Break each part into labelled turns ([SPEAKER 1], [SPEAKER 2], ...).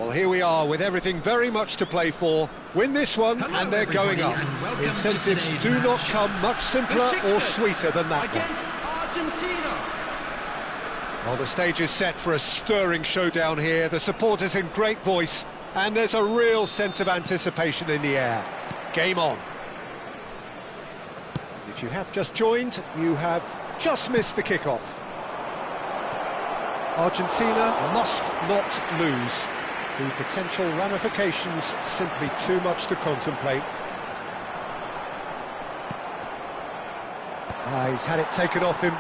[SPEAKER 1] Well, here we are with everything very much to play for. Win this one and they're going up. Incentives do not come much simpler or sweeter than that one.
[SPEAKER 2] Argentina.
[SPEAKER 1] Well, the stage is set for a stirring showdown here. The supporters in great voice, and there's a real sense of anticipation in the air. Game on. If you have just joined, you have just missed the kickoff. Argentina must not lose. The potential ramifications simply too much to contemplate. He's had it taken off him.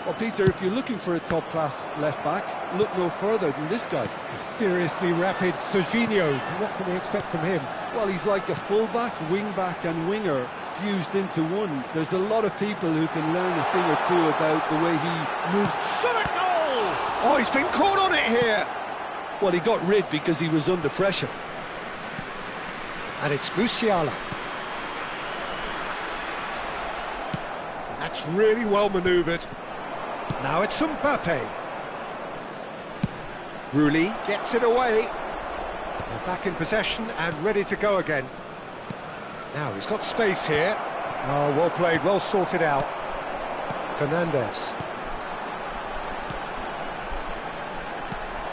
[SPEAKER 3] Well, Peter, if you're looking for a top-class left-back, look no further than this guy.
[SPEAKER 1] Seriously rapid Serginho. What can we expect from him?
[SPEAKER 3] Well, he's like a full-back, wing-back and winger fused into one. There's a lot of people who can learn a thing or two about the way he moves.
[SPEAKER 1] Shot a goal! Oh, he's been caught on it here!
[SPEAKER 3] Well, he got rid because he was under pressure.
[SPEAKER 1] And it's Musiala. And that's really well manoeuvred. Now it's Mbappe. Rulli gets it away. They're back in possession and ready to go again. Now he's got space here. Oh, well played, well sorted out. Fernandes.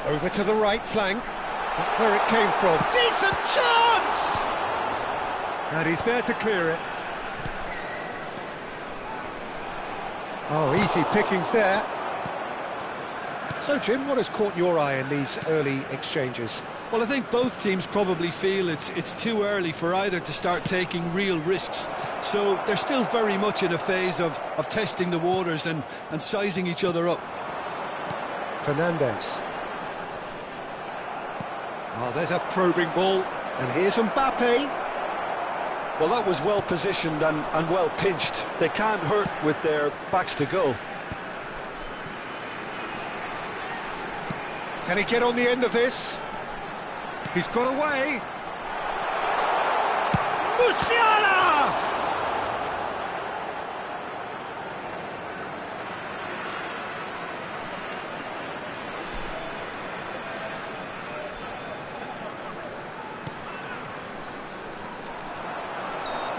[SPEAKER 1] Over to the right flank. That's where it came from. Decent chance! And he's there to clear it. Oh, easy pickings there. So, Jim, what has caught your eye in these early exchanges?
[SPEAKER 3] Well, I think both teams probably feel it's too early for either to start taking real risks. So they're still very much in a phase of testing the waters and sizing each other up.
[SPEAKER 1] Fernandes. Oh, there's a probing ball. And here's Mbappe.
[SPEAKER 3] Well, that was well positioned and well pinched. They can't hurt with their backs to goal.
[SPEAKER 1] Can he get on the end of this? He's got away. Musiala!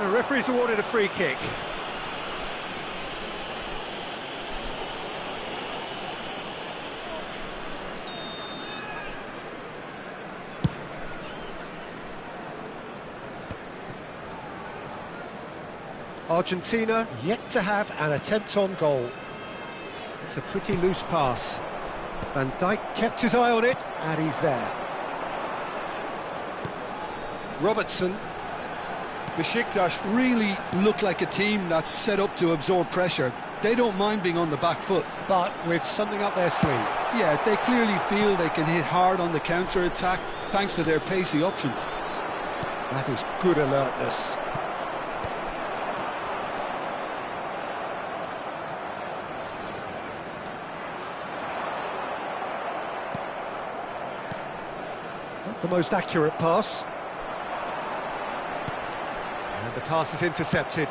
[SPEAKER 1] The referee's awarded a free kick. Argentina yet to have an attempt on goal. It's a pretty loose pass. Van Dijk kept his eye on it, and he's there. Robertson.
[SPEAKER 3] Besiktas really look like a team that's set up to absorb pressure. They don't mind being on the back foot.
[SPEAKER 1] But with something up their sleeve.
[SPEAKER 3] Yeah, they clearly feel they can hit hard on the counter-attack thanks to their pacey options.
[SPEAKER 1] That is good alertness. Not the most accurate pass. And the pass is intercepted.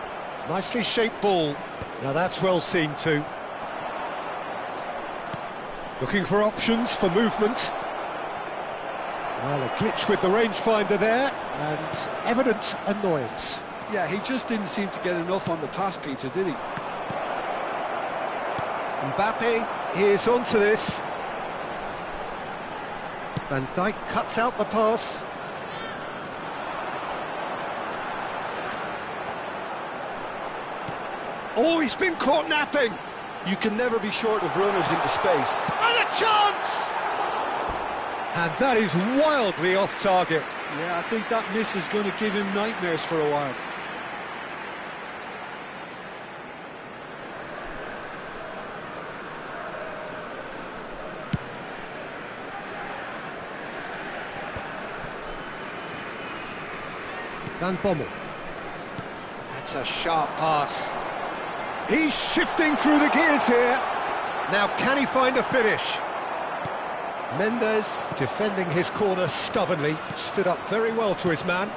[SPEAKER 1] Nicely shaped ball. Now that's well seen too. Looking for options for movement. Well, a glitch with the rangefinder there, and evident annoyance.
[SPEAKER 3] Yeah, he just didn't seem to get enough on the pass, Peter, did he?
[SPEAKER 1] Mbappe is onto this. Van Dijk cuts out the pass. Oh, he's been caught napping.
[SPEAKER 3] You can never be short of runners into space.
[SPEAKER 1] And a chance! And that is wildly off target.
[SPEAKER 3] Yeah, I think that miss is going to give him nightmares for a while.
[SPEAKER 1] Van Bommel. That's a sharp pass. He's shifting through the gears here. Now, can he find a finish? Mendes, defending his corner stubbornly, stood up very well to his man.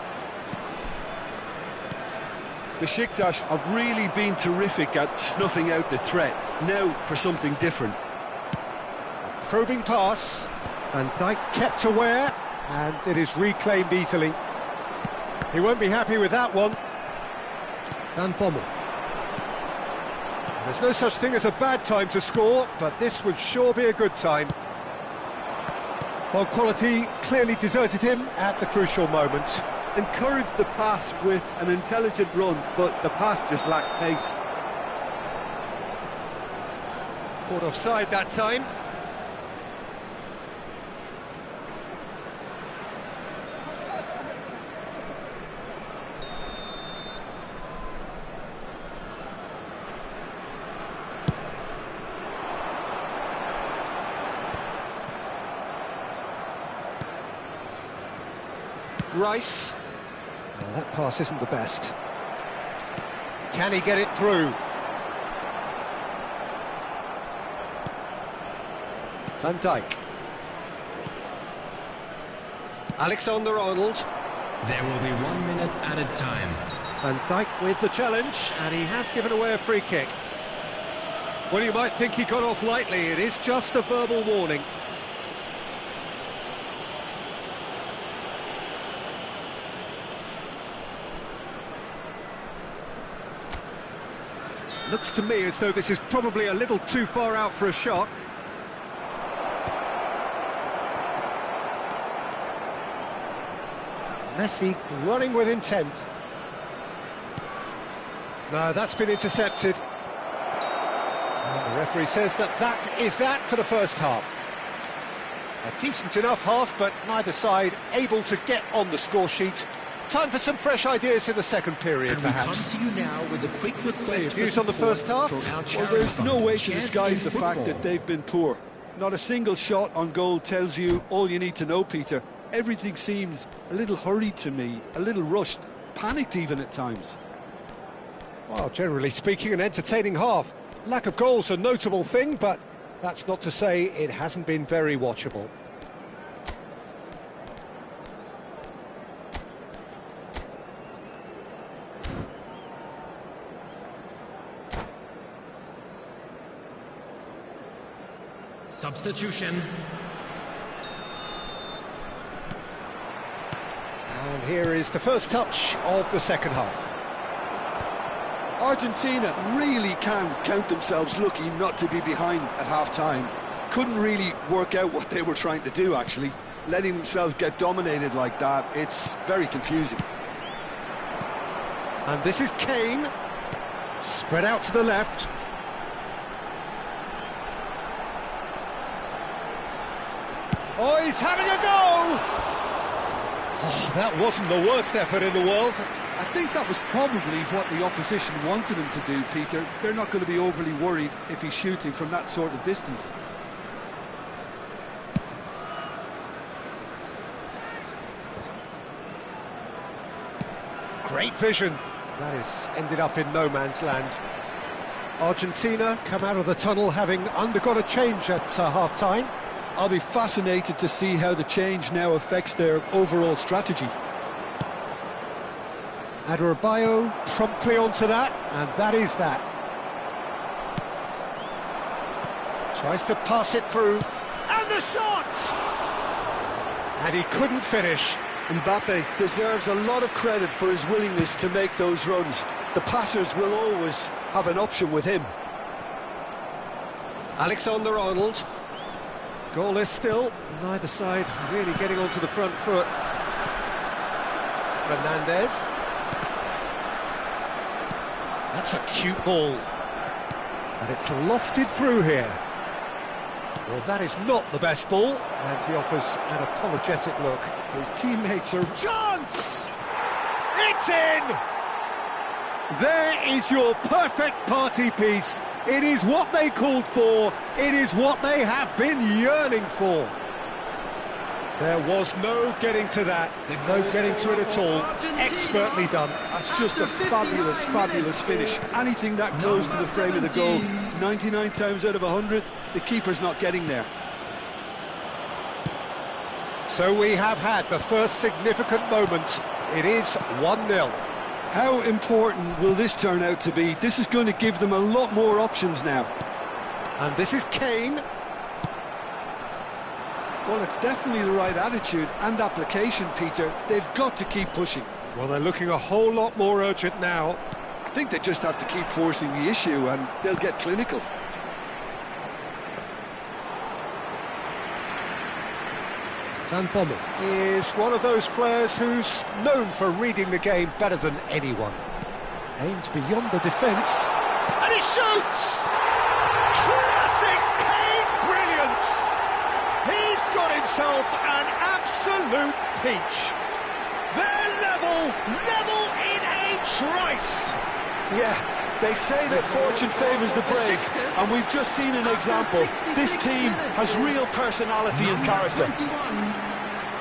[SPEAKER 3] Besiktas have really been terrific at snuffing out the threat. Now for something different.
[SPEAKER 1] Probing pass. Van Dijk kept aware, and it is reclaimed easily. He won't be happy with that one. Van Bommel. There's no such thing as a bad time to score, but this would sure be a good time. Well, quality clearly deserted him at the crucial moment.
[SPEAKER 2] Encouraged the pass with an intelligent run, but the pass just lacked pace.
[SPEAKER 1] Caught offside that time. Rice. Well, that pass isn't the best. Can he get it through? Van Dijk. Alexander-Arnold.
[SPEAKER 4] There will be 1 minute added time.
[SPEAKER 1] Van Dijk with the challenge, and he has given away a free kick. Well, you might think he got off lightly. It is just a verbal warning. Looks to me as though this is probably a little too far out for a shot. Messi running with intent. No, that's been intercepted. And the referee says that is that for the first half. A decent enough half, but neither side able to get on the score sheet. Time for some fresh ideas in the second period,
[SPEAKER 4] And
[SPEAKER 1] perhaps.
[SPEAKER 4] we come to you now with a quick request.
[SPEAKER 1] So your views on the first half?
[SPEAKER 3] Well, there's no way to disguise the fact that they've been poor. Not a single shot on goal tells you all you need to know, Peter. Everything seems a little hurried to me, a little rushed, panicked even at times.
[SPEAKER 1] Well, generally speaking, an entertaining half. Lack of goals a notable thing, but that's not to say it hasn't been very watchable.
[SPEAKER 4] Substitution.
[SPEAKER 1] And here is the first touch of the second half.
[SPEAKER 3] Argentina really can count themselves lucky not to be behind at half-time. Couldn't really work out what they were trying to do, actually. Letting themselves get dominated like that, it's very confusing.
[SPEAKER 1] And this is Kane. Spread out to the left. Oh, he's having a go! Oh, that wasn't the worst effort in the world.
[SPEAKER 3] I think that was probably what the opposition wanted him to do, Peter. They're not going to be overly worried if he's shooting from that sort of distance.
[SPEAKER 1] Great vision. That has ended up in no man's land. Argentina come out of the tunnel having undergone a change at half-time.
[SPEAKER 3] I'll be fascinated to see how the change now affects their overall strategy.
[SPEAKER 1] Adebayo promptly onto that, and that is that. Tries to pass it through, and the shot! And he couldn't finish.
[SPEAKER 3] Mbappe deserves a lot of credit for his willingness to make those runs. The passers will always have an option with him.
[SPEAKER 1] Alexander-Arnold. Goalless still, neither side really getting onto the front foot. Fernandez. That's a cute ball. And it's lofted through here. Well, that is not the best ball, and he offers an apologetic look.
[SPEAKER 3] His teammates are...
[SPEAKER 1] Chance! It's in! There is your perfect party piece. It is what they called for. It is what they have been yearning for. There was no getting to that. No getting to it at all. Expertly done.
[SPEAKER 3] That's just a fabulous, fabulous finish. Anything that close to the frame of the goal, 99 times out of 100, the keeper's not getting there.
[SPEAKER 1] So we have had the first significant moment. It is 1-0.
[SPEAKER 3] How important will this turn out to be? This is going to give them a lot more options now.
[SPEAKER 1] And this is Kane.
[SPEAKER 3] Well, it's definitely the right attitude and application, Peter. They've got to keep pushing.
[SPEAKER 1] Well, they're looking a whole lot more urgent now.
[SPEAKER 3] I think they just have to keep forcing the issue and they'll get clinical.
[SPEAKER 1] Van Bommel is one of those players who's known for reading the game better than anyone. Aims beyond the defence, and he shoots! Classic Kane brilliance! He's got himself an absolute peach. They're level in a trice!
[SPEAKER 3] Yeah, they say that fortune favours the brave, and we've just seen an example. This team has real personality and character.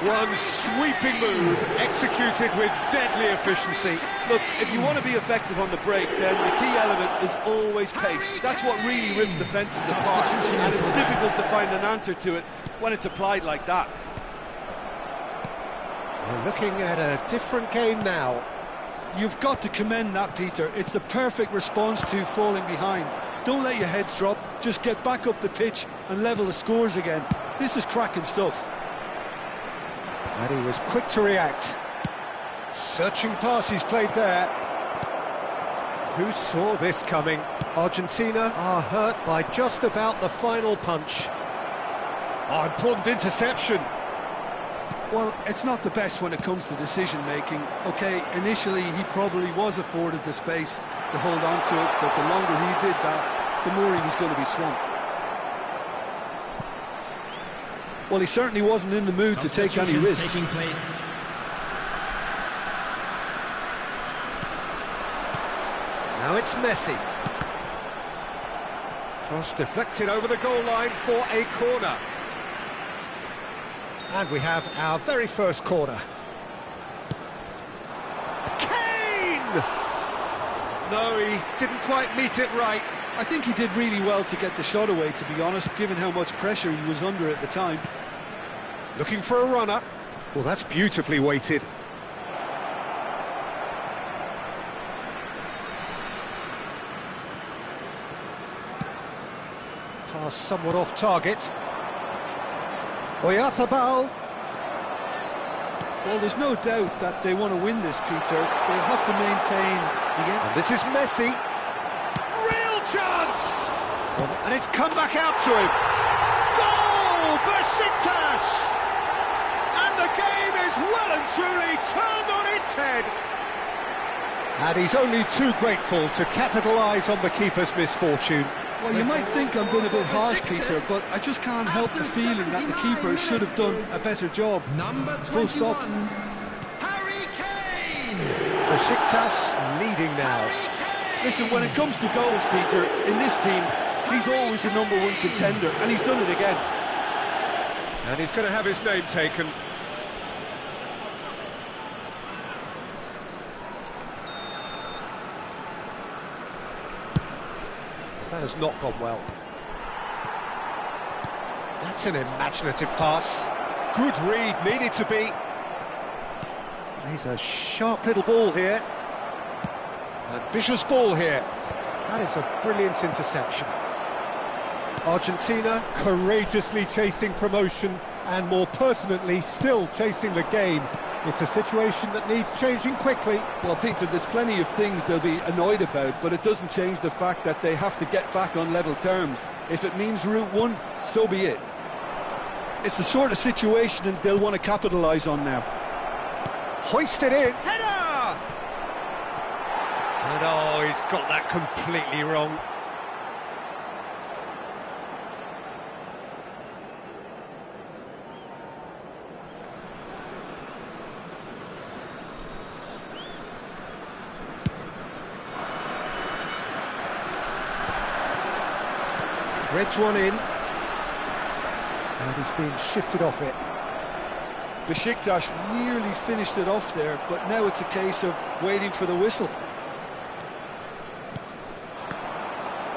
[SPEAKER 1] One sweeping move, executed with deadly efficiency.
[SPEAKER 3] Look, if you want to be effective on the break, then the key element is always pace. That's what really rips defences apart, and it's difficult to find an answer to it when it's applied like that.
[SPEAKER 1] We're looking at a different game now.
[SPEAKER 3] You've got to commend that, Peter. It's the perfect response to falling behind. Don't let your heads drop, just get back up the pitch and level the scores again. This is cracking stuff.
[SPEAKER 1] And he was quick to react. Searching pass he's played there. Who saw this coming? Argentina are hurt by just about the final punch. Oh, important interception.
[SPEAKER 3] Well, it's not the best when it comes to decision-making. OK, initially he probably was afforded the space to hold on to it, but the longer he did that, the more he was going to be swamped. Well, he certainly wasn't in the mood to take any risks.
[SPEAKER 1] Now it's Messi. Cross deflected over the goal line for a corner. And we have our very first corner. Kane! No, he didn't quite meet it right.
[SPEAKER 3] I think he did really well to get the shot away, to be honest, given how much pressure he was under at the time.
[SPEAKER 1] Looking for a runner. Well, that's beautifully weighted. Pass somewhat off target. Oyarzabal.
[SPEAKER 3] Well, there's no doubt that they want to win this, Peter. They'll have to maintain the end.
[SPEAKER 1] And this is Messi. Real chance! And it's come back out to him. Goal! Besiktas! And the game is well and truly turned on its head. And he's only too grateful to capitalise on the keeper's misfortune.
[SPEAKER 3] Well, you might think I'm being a bit harsh, Peter, but I just can't help the feeling that the keeper should have done a better job. Full stop.
[SPEAKER 4] Harry Kane!
[SPEAKER 1] Besiktas leading now.
[SPEAKER 3] Listen, when it comes to goals, Peter, in this team, he's always the #1 contender, and he's done it again.
[SPEAKER 1] And he's going to have his name taken. That has not gone well. That's an imaginative pass. Good read, needed to be. Plays a sharp little ball here. Ambitious ball here. That is a brilliant interception. Argentina courageously chasing promotion and more pertinently still chasing the game. It's a situation that needs changing quickly.
[SPEAKER 3] Well, Peter, there's plenty of things they'll be annoyed about, but it doesn't change the fact that they have to get back on level terms. If it means Route 1, so be it. It's the sort of situation that they'll want to capitalise on now.
[SPEAKER 1] Hoisted in, header! And oh, he's got that completely wrong. Threads one in, and he's being shifted off it.
[SPEAKER 3] Besiktas nearly finished it off there, but now it's a case of waiting for the whistle.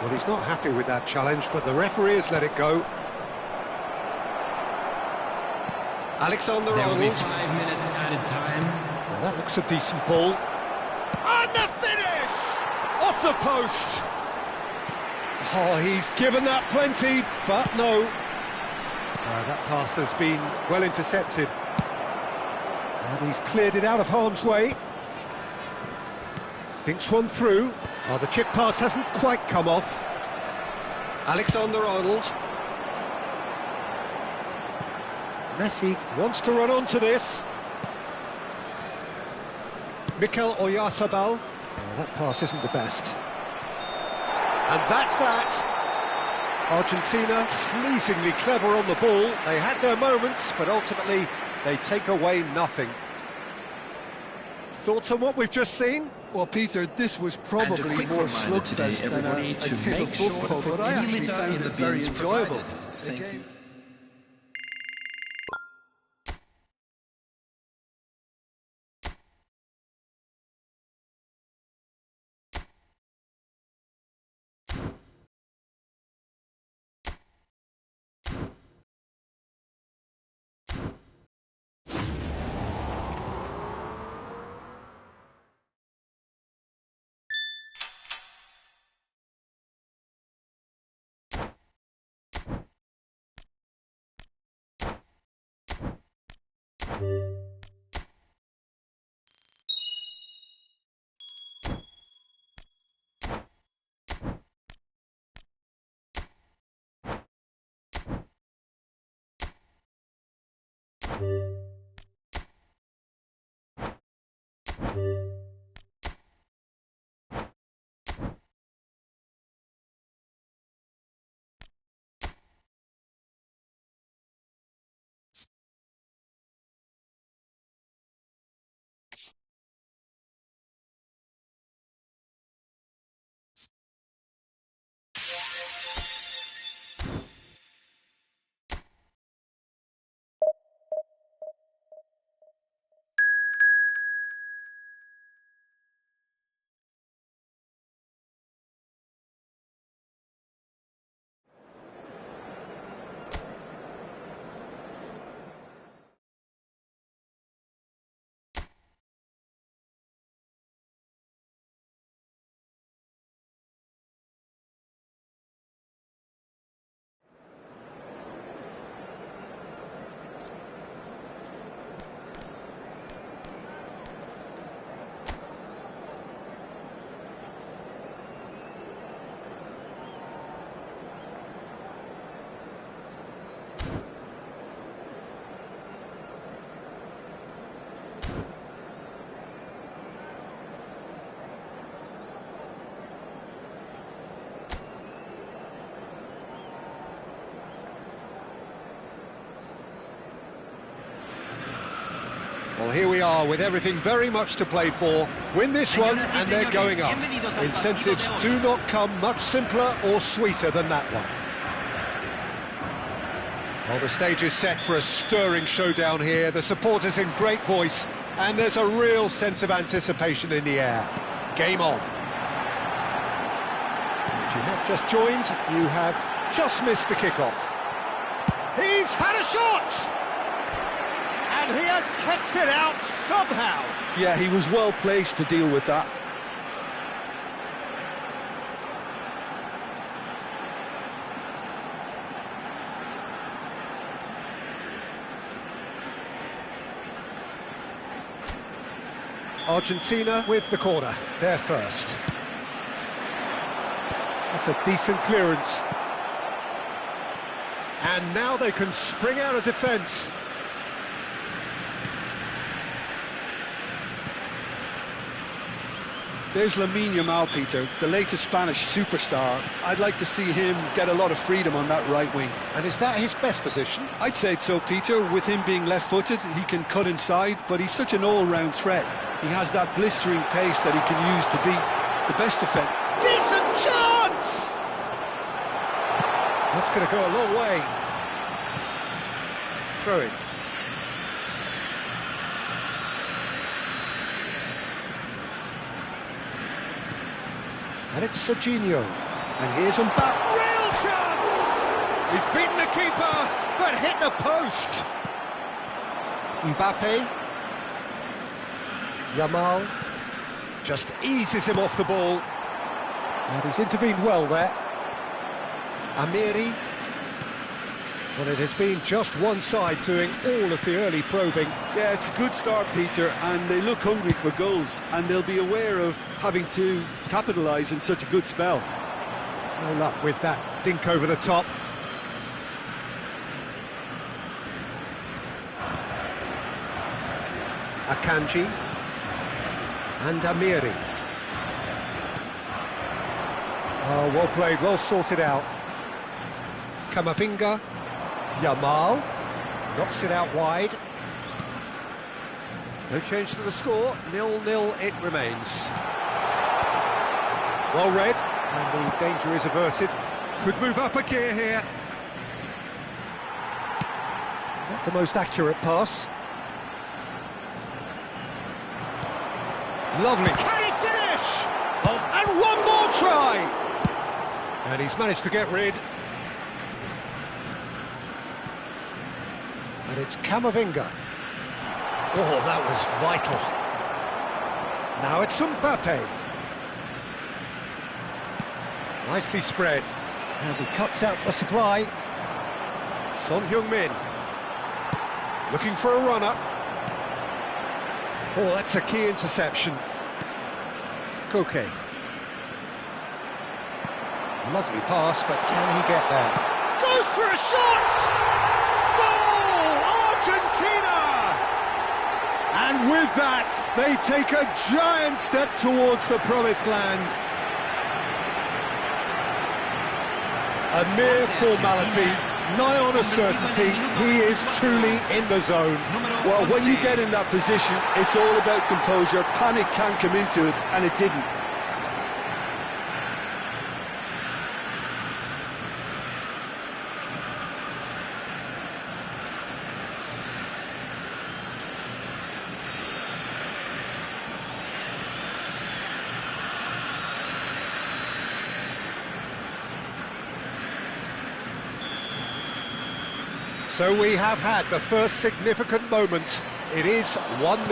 [SPEAKER 1] Well, he's not happy with that challenge, but the referee has let it go. Alexander
[SPEAKER 4] There will be
[SPEAKER 1] Arnold.
[SPEAKER 4] 5 minutes added time.
[SPEAKER 1] Well, that looks a decent ball. And the finish! Off the post! Oh, he's given that plenty, but no. That pass has been well intercepted. And he's cleared it out of harm's way. Thinks one through. Oh, the chip pass hasn't quite come off. Alexander-Arnold. Messi wants to run onto this. Mikel Oyarzabal. Oh, that pass isn't the best. And that's that. Argentina pleasingly clever on the ball. They had their moments, but ultimately they take away nothing. Thoughts on what we've just seen?
[SPEAKER 3] Well, Peter, this was probably more slugfest than a game of football, but I actually found it very enjoyable.
[SPEAKER 1] Well, here we are with everything very much to play for. Win this one and they're going up. Incentives do not come much simpler or sweeter than that one. Well, the stage is set for a stirring showdown here. The supporters in great voice, and there's a real sense of anticipation in the air. Game on. If you have just joined, you have just missed the kickoff. He's had a shot! And he has kept it out somehow.
[SPEAKER 3] Yeah, he was well placed to deal with that.
[SPEAKER 1] Argentina with the corner, they're first. That's a decent clearance. And now they can spring out of defence.
[SPEAKER 3] There's Lamine Yamal, Peter, the latest Spanish superstar. I'd like to see him get a lot of freedom on that right wing.
[SPEAKER 1] And is that his best position?
[SPEAKER 3] I'd say so, Peter. With him being left-footed, he can cut inside, but he's such an all-round threat. He has that blistering pace that he can use to beat the best defender.
[SPEAKER 1] Decent chance! That's going to go a long way. Throw it. And it's Serginho. And here's Mbappe. Real chance! He's beaten the keeper, but hit the post. Mbappe. Yamal. Just eases him off the ball. And he's intervened well there. Amiri. Well, it has been just one side doing all of the early probing.
[SPEAKER 2] Yeah, it's a good start, Peter, and they look hungry for goals, and they'll be aware of having to capitalise in such a good spell.
[SPEAKER 1] No luck with that dink over the top. Akanji and Amiri. Oh, well played, well sorted out. Kamavinga, Yamal, knocks it out wide. No change to the score, 0-0 it remains. Well read, and the danger is averted. Could move up a gear here. Not the most accurate pass. Lovely. Can he finish? Oh, and one more try! And he's managed to get rid. And it's Kamavinga. Oh, that was vital. Now it's Mbappe. Nicely spread. And he cuts out the supply. Son Heung-min. Looking for a runner. Oh, that's a key interception. Koke. Lovely pass, but can he get there? Goes for a shot! Goal! Argentina!
[SPEAKER 2] And with that, they take a giant step towards the promised land.
[SPEAKER 1] A mere formality, nigh on a certainty. He is truly in the zone.
[SPEAKER 2] Well, when you get in that position, it's all about composure. Panic can't come into it, and it didn't.
[SPEAKER 1] So we have had the first significant moment. It is 1-0.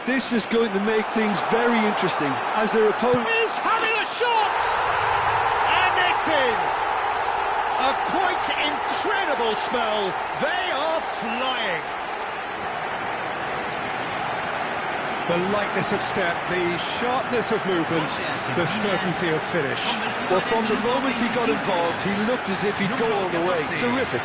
[SPEAKER 2] This is going to make things very interesting as their opponent...
[SPEAKER 1] He's having a shot! And it's in! A quite incredible spell. They are flying. The lightness of step, the sharpness of movement, the certainty of finish.
[SPEAKER 2] Well, from the moment he got involved, he looked as if he'd go all the way. Terrific.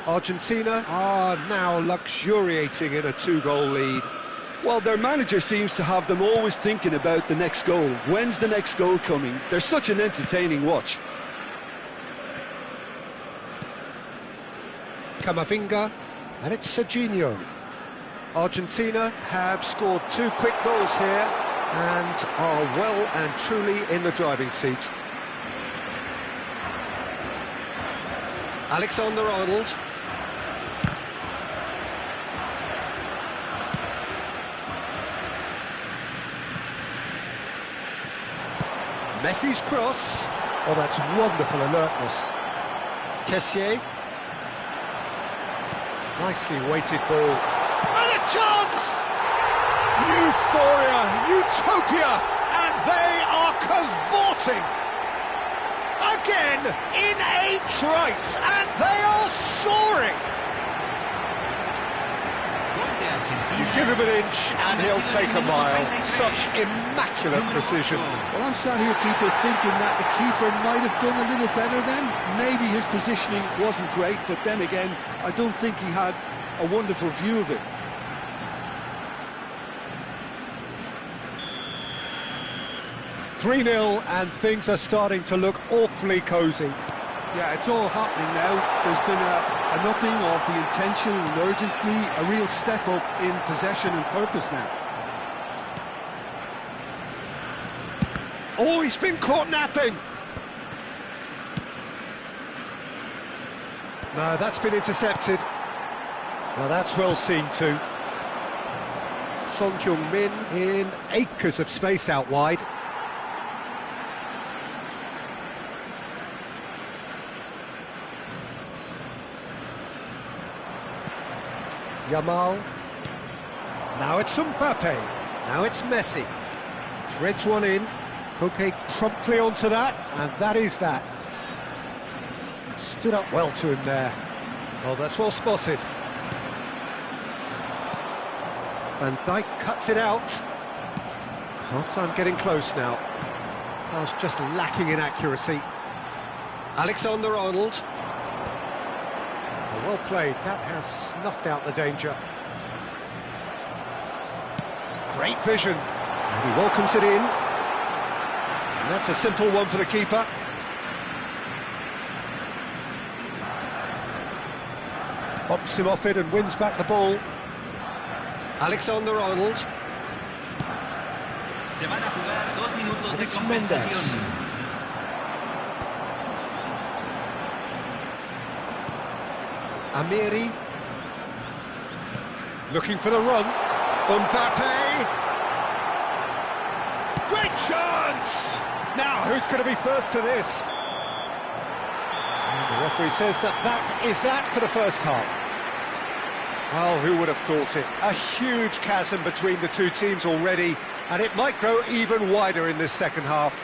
[SPEAKER 1] Argentina are now luxuriating in a two-goal lead.
[SPEAKER 2] Well, their manager seems to have them always thinking about the next goal. When's the next goal coming? They're such an entertaining watch.
[SPEAKER 1] Kamavinga, and it's Serginho. Argentina have scored 2 quick goals here and are well and truly in the driving seat. Alexander-Arnold. Messi's cross. Oh, that's wonderful alertness. Kessié. Nicely weighted ball. And a chance! Euphoria, utopia, and they are cavorting. Again, in a trice, and they are soaring. You give him an inch and he'll take a mile. Such immaculate precision.
[SPEAKER 2] Well, I'm sat here, Peter, thinking that the keeper might have done a little better then. Maybe his positioning wasn't great, but then again, I don't think he had a wonderful view of it.
[SPEAKER 1] .3-0 and things are starting to look awfully cosy.
[SPEAKER 2] Yeah, it's all happening now. There's been an upping of the intention and urgency, a real step up in possession and purpose now.
[SPEAKER 1] Oh, he's been caught napping. No, that's been intercepted. Now that's well seen too. Son Heung-min in acres of space out wide. Yamal. Now it's Mbappe. Now it's Messi. Threads one in. Koke promptly onto that, and that is that. Stood up well to him there. Oh, that's well spotted. Van Dijk cuts it out. Half-time getting close now. Pass just lacking in accuracy. Alexander-Arnold. Well played, that has snuffed out the danger. Great vision, and he welcomes it in. And that's a simple one for the keeper. Bumps him off it and wins back the ball. Alexander-Arnold.
[SPEAKER 4] Se van a jugar 2 minutos
[SPEAKER 1] And
[SPEAKER 4] de
[SPEAKER 1] it's Mendes.
[SPEAKER 4] compensación.
[SPEAKER 1] Amiri. Looking for the run. Mbappe. Great chance! Now, who's going to be first to this? And the referee says that is that for the first half. Well, who would have thought it? A huge chasm between the two teams already, and it might grow even wider in this second half.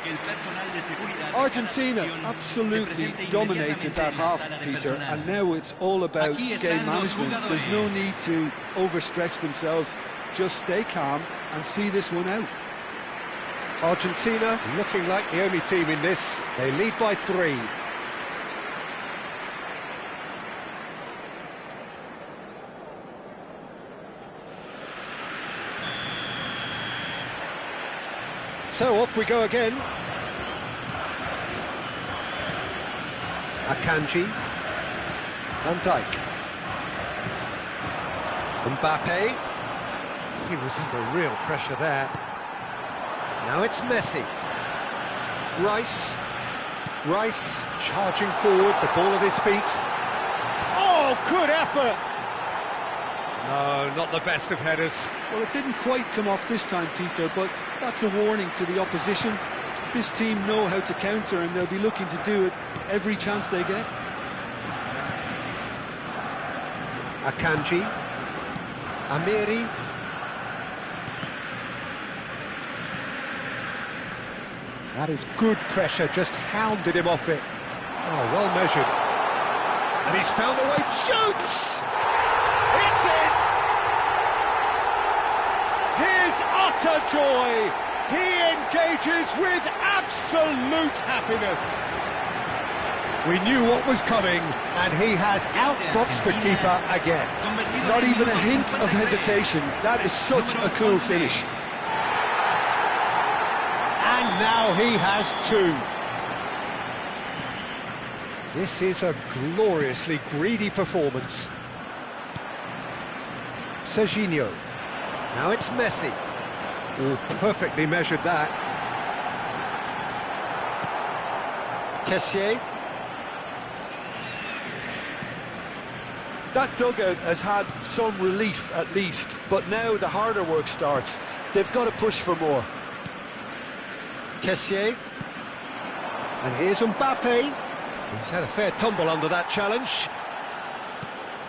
[SPEAKER 3] Argentina absolutely dominated that half, Peter, and now it's all about game management. There's no need to overstretch themselves. Just stay calm and see this one out.
[SPEAKER 1] Argentina looking like the only team in this. They lead by 3. So off we go again. Akanji. Van Dijk. Mbappe. He was under real pressure there. Now it's Messi. Rice charging forward, the ball at his feet. Oh, good effort! No, not the best of headers.
[SPEAKER 3] Well, it didn't quite come off this time, Peter, but that's a warning to the opposition. This team know how to counter, and they'll be looking to do it every chance they get.
[SPEAKER 1] Akanji. Amiri. That is good pressure, just hounded him off it. Oh, well measured. And he's found a way, shoots! It's in! His utter joy! He engages with absolute happiness. We knew what was coming, and he has outfoxed the keeper again.
[SPEAKER 3] Not even a hint of hesitation. That is such a cool finish.
[SPEAKER 1] And now he has 2. This is a gloriously greedy performance. Serginho. Now it's Messi. Oh, perfectly measured that. Kessié.
[SPEAKER 3] That dugout has had some relief at least, but now the harder work starts. They've got to push for more.
[SPEAKER 1] Kessié. And here's Mbappe. He's had a fair tumble under that challenge.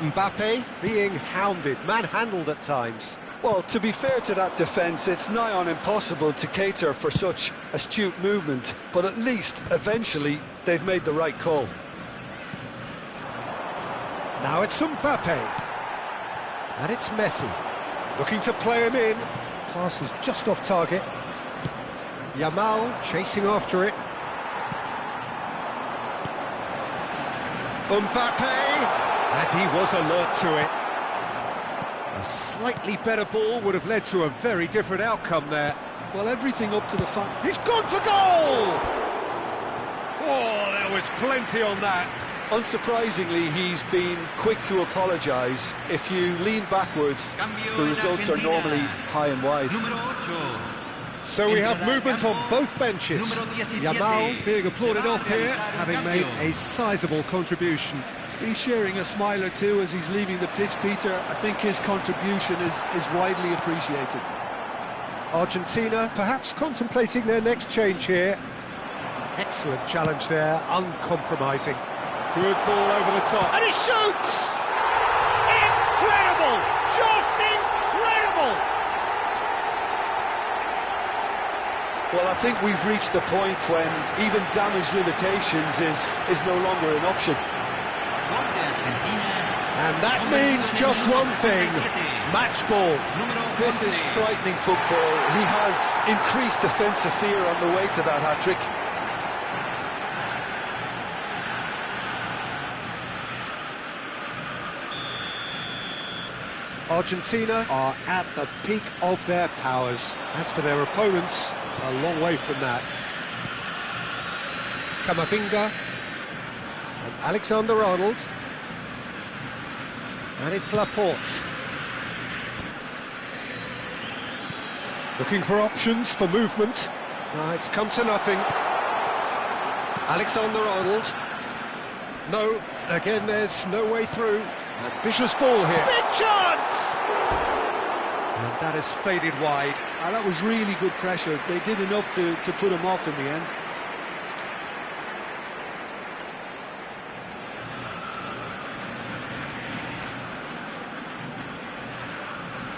[SPEAKER 1] Mbappe being hounded, manhandled at times.
[SPEAKER 3] Well, to be fair to that defence, it's nigh on impossible to cater for such astute movement, but at least, eventually, they've made the right call.
[SPEAKER 1] Now it's Mbappe. And it's Messi. Looking to play him in. Pass is just off target. Yamal chasing after it. Mbappe! And he was alert to it. A slightly better ball would have led to a very different outcome there.
[SPEAKER 3] Well, everything up to the fact...
[SPEAKER 1] He's gone for goal! Oh, there was plenty on that.
[SPEAKER 3] Unsurprisingly, he's been quick to apologise. If you lean backwards, the results are normally high and wide.
[SPEAKER 1] So we have movement on both benches. Yamal being applauded off here, having made a sizable contribution.
[SPEAKER 3] He's sharing a smile or two as he's leaving the pitch, Peter. I think his contribution is widely appreciated.
[SPEAKER 1] Argentina perhaps contemplating their next change here. Excellent challenge there, uncompromising. Good ball over the top. And he shoots! Incredible! Just incredible!
[SPEAKER 3] Well, I think we've reached the point when even damage limitations is no longer an option.
[SPEAKER 1] And that means just one thing, match ball.
[SPEAKER 3] This is frightening football. He has increased defensive fear on the way to that hat-trick.
[SPEAKER 1] Argentina are at the peak of their powers. As for their opponents, a long way from that. Camavinga and Alexander-Arnold. And it's Laporte. Looking for options for movement. It's come to nothing. Alexander-Arnold. No, again there's no way through. Ambitious ball here. Big chance! And that has faded wide.
[SPEAKER 2] And that was really good pressure. They did enough to put him off in the end.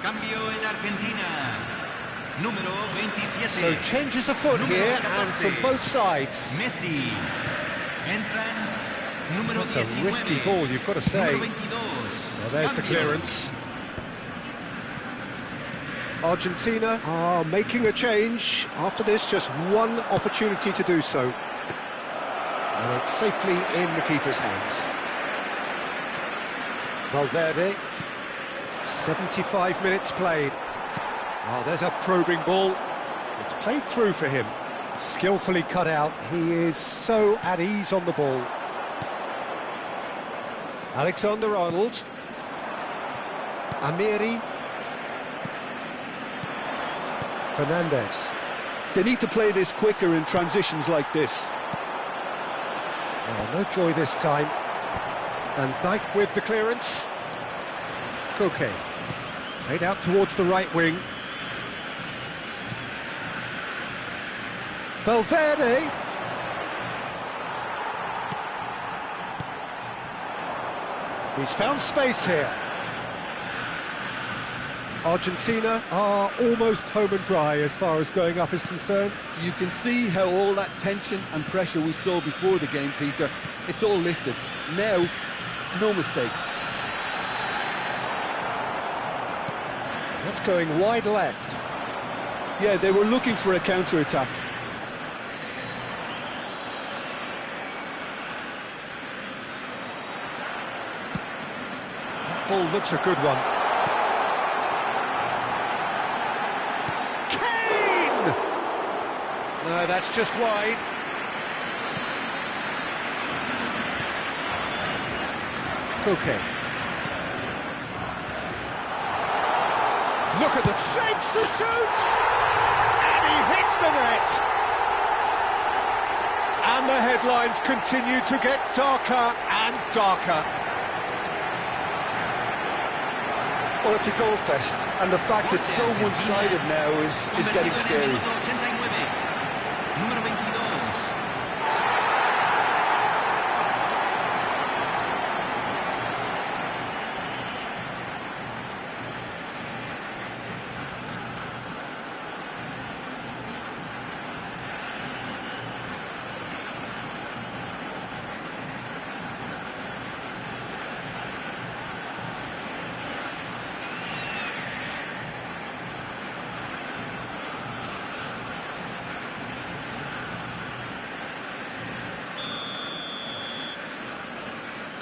[SPEAKER 4] Cambio en Argentina. Número 27.
[SPEAKER 1] So changes afoot here, and from both sides.
[SPEAKER 4] Messi. Entran. Número
[SPEAKER 1] That's a
[SPEAKER 4] 19.
[SPEAKER 1] risky ball, you've got to say.
[SPEAKER 4] Número 22.
[SPEAKER 1] Well, there's the clearance. Argentina are making a change. After this, just one opportunity to do so. And it's safely in the keeper's hands. Valverde. 75 minutes played. Oh, there's a probing ball. It's played through for him. Skillfully cut out. He is so at ease on the ball. Alexander-Arnold. Amiri. Fernandez.
[SPEAKER 2] They need to play this quicker in transitions like this.
[SPEAKER 1] Oh, no joy this time. Van Dijk with the clearance. Koke. Played out towards the right wing. Valverde. He's found space here. Argentina are almost home and dry as far as going up is concerned.
[SPEAKER 2] You can see how all that tension and pressure we saw before the game, Peter, it's all lifted. Now, no mistakes.
[SPEAKER 1] That's going wide left.
[SPEAKER 2] Yeah, they were looking for a counter-attack.
[SPEAKER 1] That ball looks a good one. No, that's just wide. Koke. Look at the shapes to shoot! And he hits the net! And the headlines continue to get darker and darker.
[SPEAKER 3] Well, it's a goal fest, and the fact it's so one-sided now is getting scary.
[SPEAKER 4] Número 22.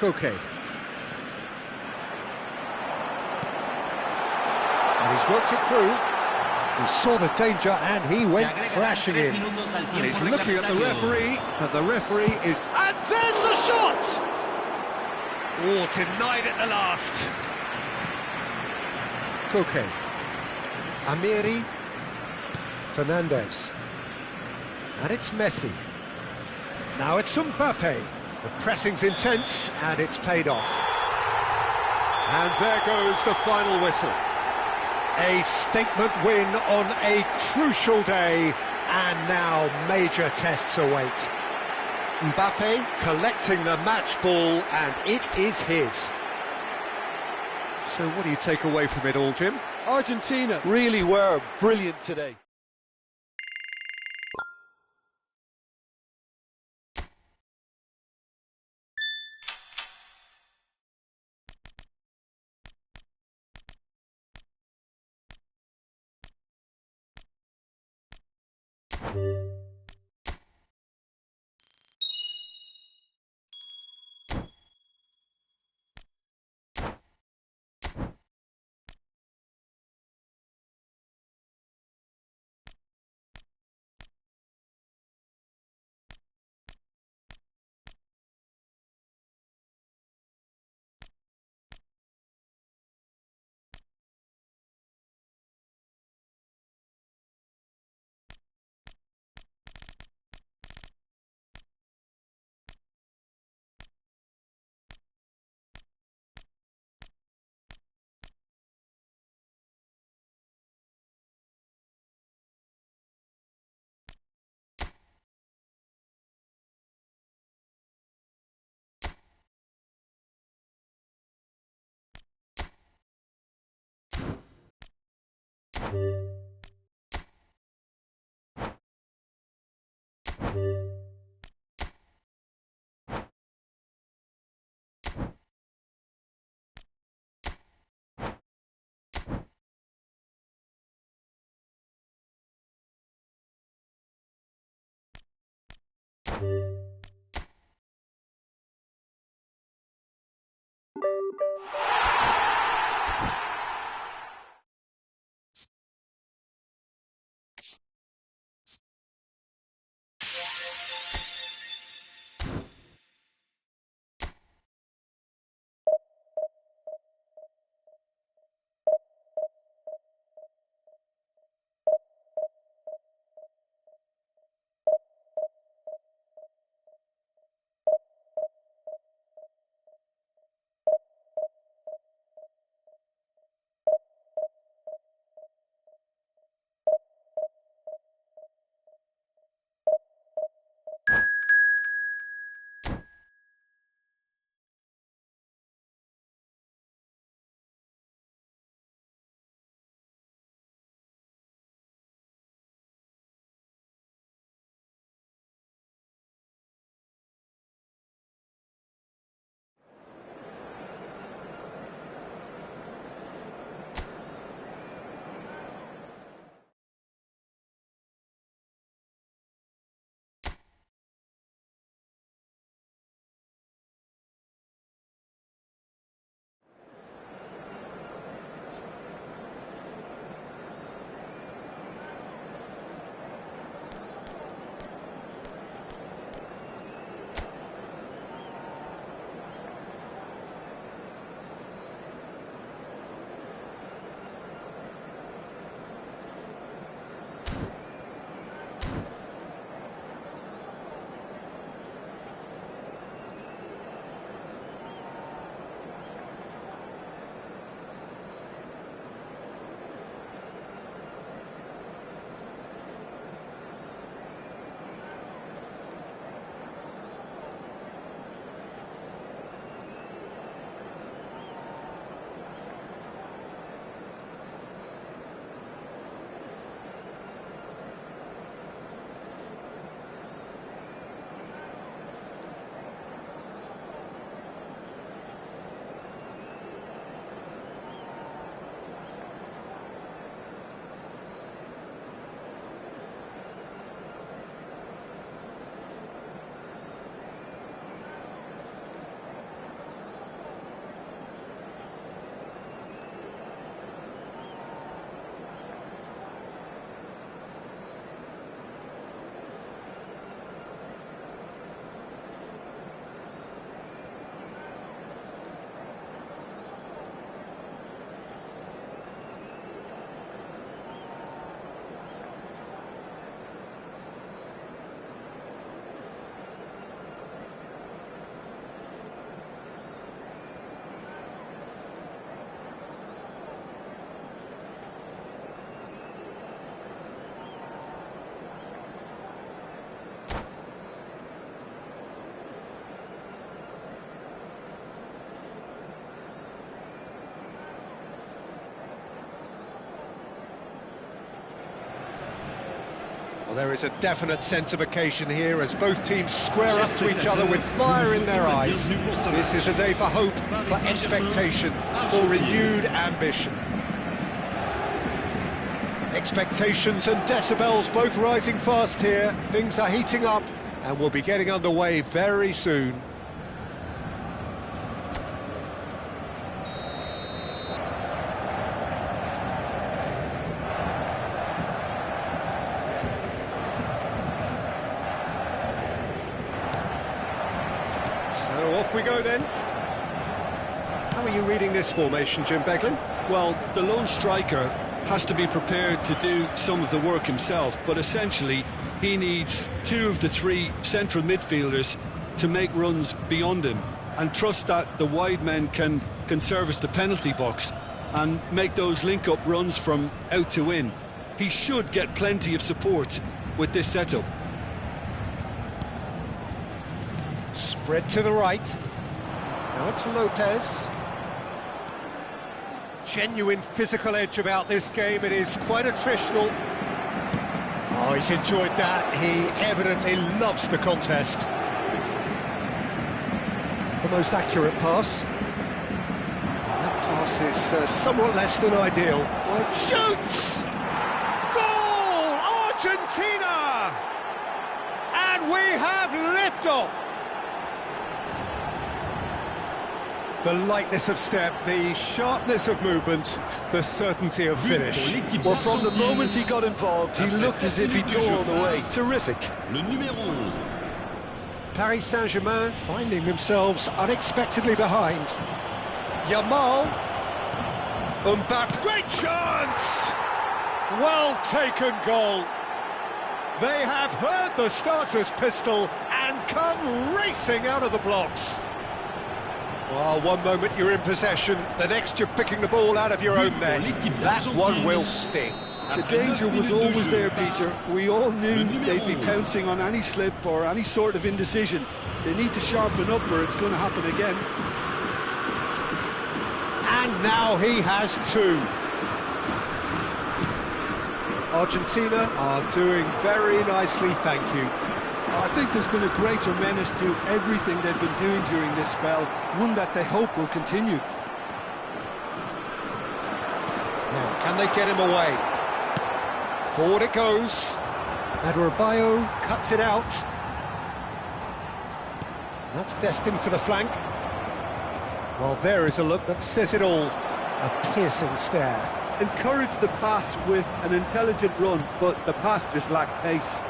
[SPEAKER 1] Koke. And he's worked it through. He saw the danger and he went crashing in. And he's looking at the referee, and the referee is... And there's the shot! Oh, denied at the last. Koke. Amiri. Fernandez. And it's Messi. Now it's Mbappe. The pressing's intense, and it's paid off. And there goes the final whistle. A statement win on a crucial day, and now major tests await. Mbappe collecting the match ball, and it is his. So what do you take away from it all, Jim?
[SPEAKER 2] Argentina really were brilliant today.
[SPEAKER 1] Well, there is a definite sense of occasion here as both teams square up to each other with fire in their eyes. This is a day for hope, for expectation, for renewed ambition. Expectations and decibels both rising fast here. Things are heating up and we'll be getting underway very soon. So off we go then. How are you reading this formation, Jim Beglin?
[SPEAKER 2] Well, the lone striker has to be prepared to do some of the work himself, but essentially he needs two of the three central midfielders to make runs beyond him and trust that the wide men can service the penalty box and make those link-up runs from out to in. He should get plenty of support with this setup.
[SPEAKER 1] Spread to the right. Now it's Lopez. Genuine physical edge about this game. It is quite attritional. Oh, he's enjoyed that. He evidently loves the contest. The most accurate pass. That pass is somewhat less than ideal. Well, it shoots! Goal! Argentina! And we have liftoff! The lightness of step, the sharpness of movement, the certainty of finish.
[SPEAKER 2] Well, from the moment he got involved, he looked as if he'd go all the way. Terrific.
[SPEAKER 1] Paris Saint-Germain finding themselves unexpectedly behind. Yamal. Mbappe. Great chance! Well taken goal. They have heard the starter's pistol and come racing out of the blocks. Well, one moment you're in possession, the next you're picking the ball out of your own net. That one will sting.
[SPEAKER 2] The danger was always there, Peter. We all knew they'd be pouncing on any slip or any sort of indecision. They need to sharpen up or it's going to happen again.
[SPEAKER 1] And now he has two. Argentina are doing very nicely, thank you.
[SPEAKER 2] I think there's been a greater menace to everything they've been doing during this spell, one that they hope will continue.
[SPEAKER 1] Now, can they get him away? Forward it goes. Adebayo cuts it out. That's destined for the flank. Well, there is a look that says it all. A piercing stare.
[SPEAKER 2] Encouraged the pass with an intelligent run, but the pass just lacked pace.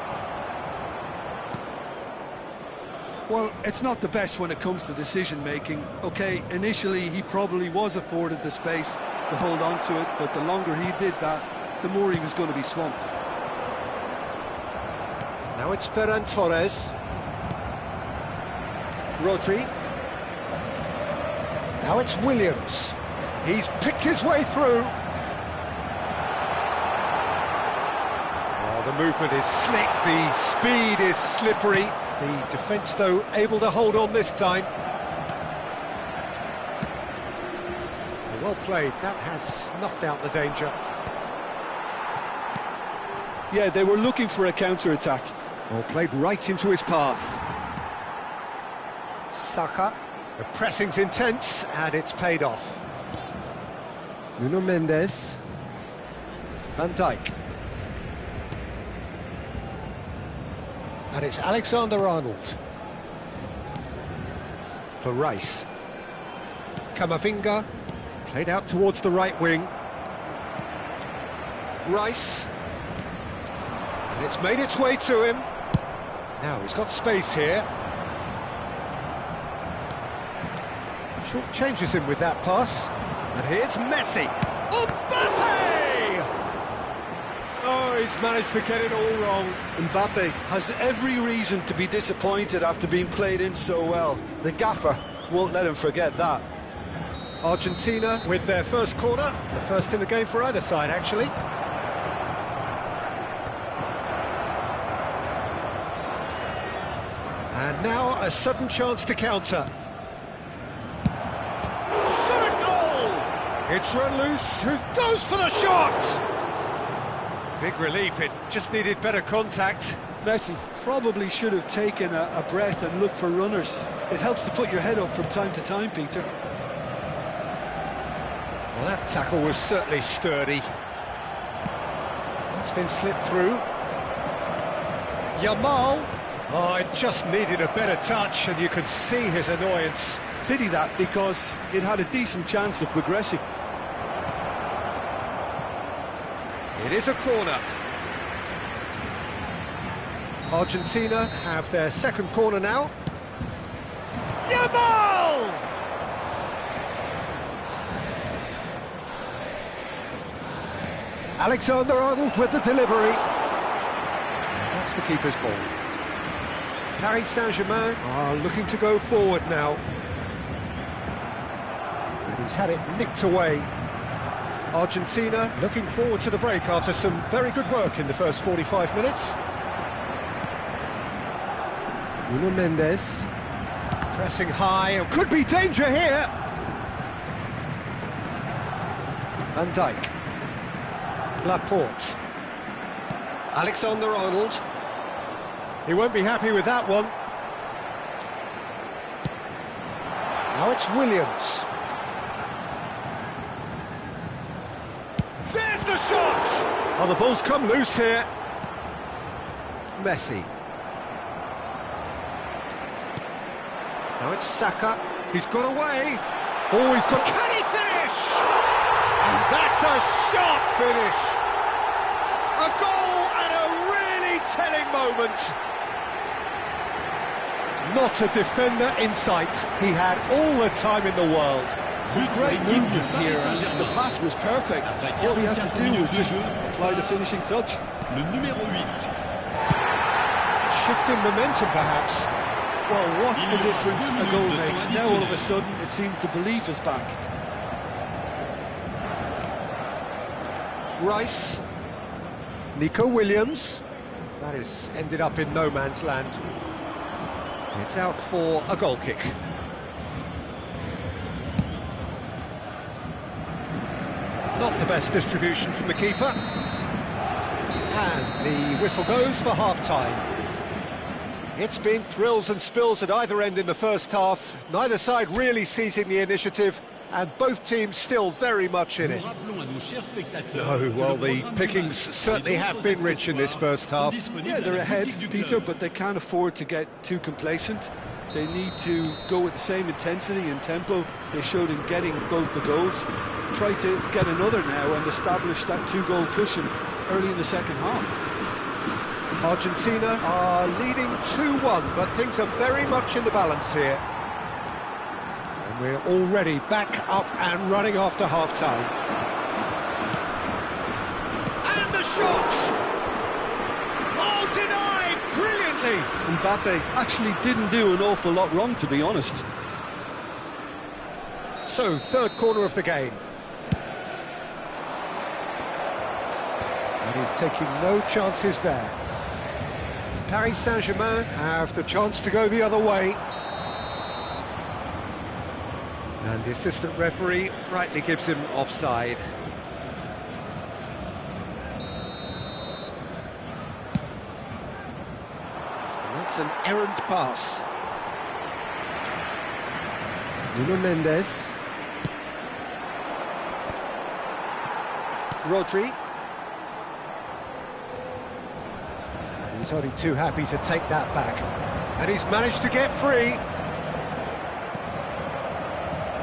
[SPEAKER 2] Well, it's not the best when it comes to decision-making. OK, initially he probably was afforded the space to hold on to it, but the longer he did that, the more he was going to be swamped.
[SPEAKER 1] Now it's Ferran Torres. Rodri. Now it's Williams. He's picked his way through. Oh, the movement is slick, the speed is slippery. The defence, though, able to hold on this time. Well played, that has snuffed out the danger.
[SPEAKER 2] Yeah, they were looking for a counter-attack.
[SPEAKER 1] Well played right into his path. Saka. The pressing's intense, and it's paid off. Nuno Mendes. Van Dijk. And it's Alexander-Arnold. For Rice. Camavinga. Played out towards the right wing. Rice. And it's made its way to him. Now he's got space here. Short changes him with that pass. And here's Messi. Mbappe! Oh, he's managed to get it all wrong.
[SPEAKER 2] Mbappe has every reason to be disappointed after being played in so well. The gaffer won't let him forget that.
[SPEAKER 1] Argentina with their first corner, the first in the game for either side, actually. And now a sudden chance to counter. Shot a goal! It's run loose, who goes for the shot! Big relief, it just needed better contact.
[SPEAKER 2] Messi probably should have taken a breath and looked for runners. It helps to put your head up from time to time, Peter.
[SPEAKER 1] Well, that tackle was certainly sturdy. It's been slipped through. Yamal. Oh, it just needed a better touch, and you could see his annoyance.
[SPEAKER 3] Pity that, because it had a decent chance of progressing.
[SPEAKER 1] It is a corner. Argentina have their second corner now. Yamal! Alexander-Arnold with the delivery. That's the keeper's ball. Paris Saint-Germain are looking to go forward now. And he's had it nicked away. Argentina looking forward to the break after some very good work in the first 45 minutes. Nuno Mendes pressing high, and could be danger here. Van Dijk. Laporte. Alexander-Arnold. He won't be happy with that one. Now it's Williams. There's the shot! Oh, the ball's come loose here. Messi. Now it's Saka. He's got away. Oh, he's got... Can he finish? And that's a sharp finish. A goal and a really telling moment. Not a defender in sight. He had all the time in the world.
[SPEAKER 3] Some great movement here, and the pass was perfect. All he had to do was just apply the finishing touch.
[SPEAKER 4] Le numéro 8.
[SPEAKER 1] Shifting momentum, perhaps.
[SPEAKER 3] Well, what a difference a goal makes. Now all of a sudden it seems the belief is back.
[SPEAKER 1] Rice. Nico Williams. That is ended up in no man's land. It's out for a goal kick. Not the best distribution from the keeper. And the whistle goes for half-time. It's been thrills and spills at either end in the first half. Neither side really seizing the initiative, and both teams still very much in it. No, well, the pickings certainly have been rich in this first half.
[SPEAKER 3] Yeah, they're ahead, Peter, but they can't afford to get too complacent. They need to go with the same intensity and tempo they showed in getting both the goals. Try to get another now and establish that two-goal cushion early in the second half.
[SPEAKER 1] Argentina are leading 2-1, but things are very much in the balance here. And we're already back up and running after half-time. And the shot! Oh, denied brilliantly!
[SPEAKER 3] Mbappe actually didn't do an awful lot wrong, to be honest.
[SPEAKER 1] So, third corner of the game. And he's taking no chances there. Paris Saint-Germain have the chance to go the other way. And the assistant referee rightly gives him offside. And that's an errant pass. Nuno Mendes. Rodri. He's only too happy to take that back. And he's managed to get free.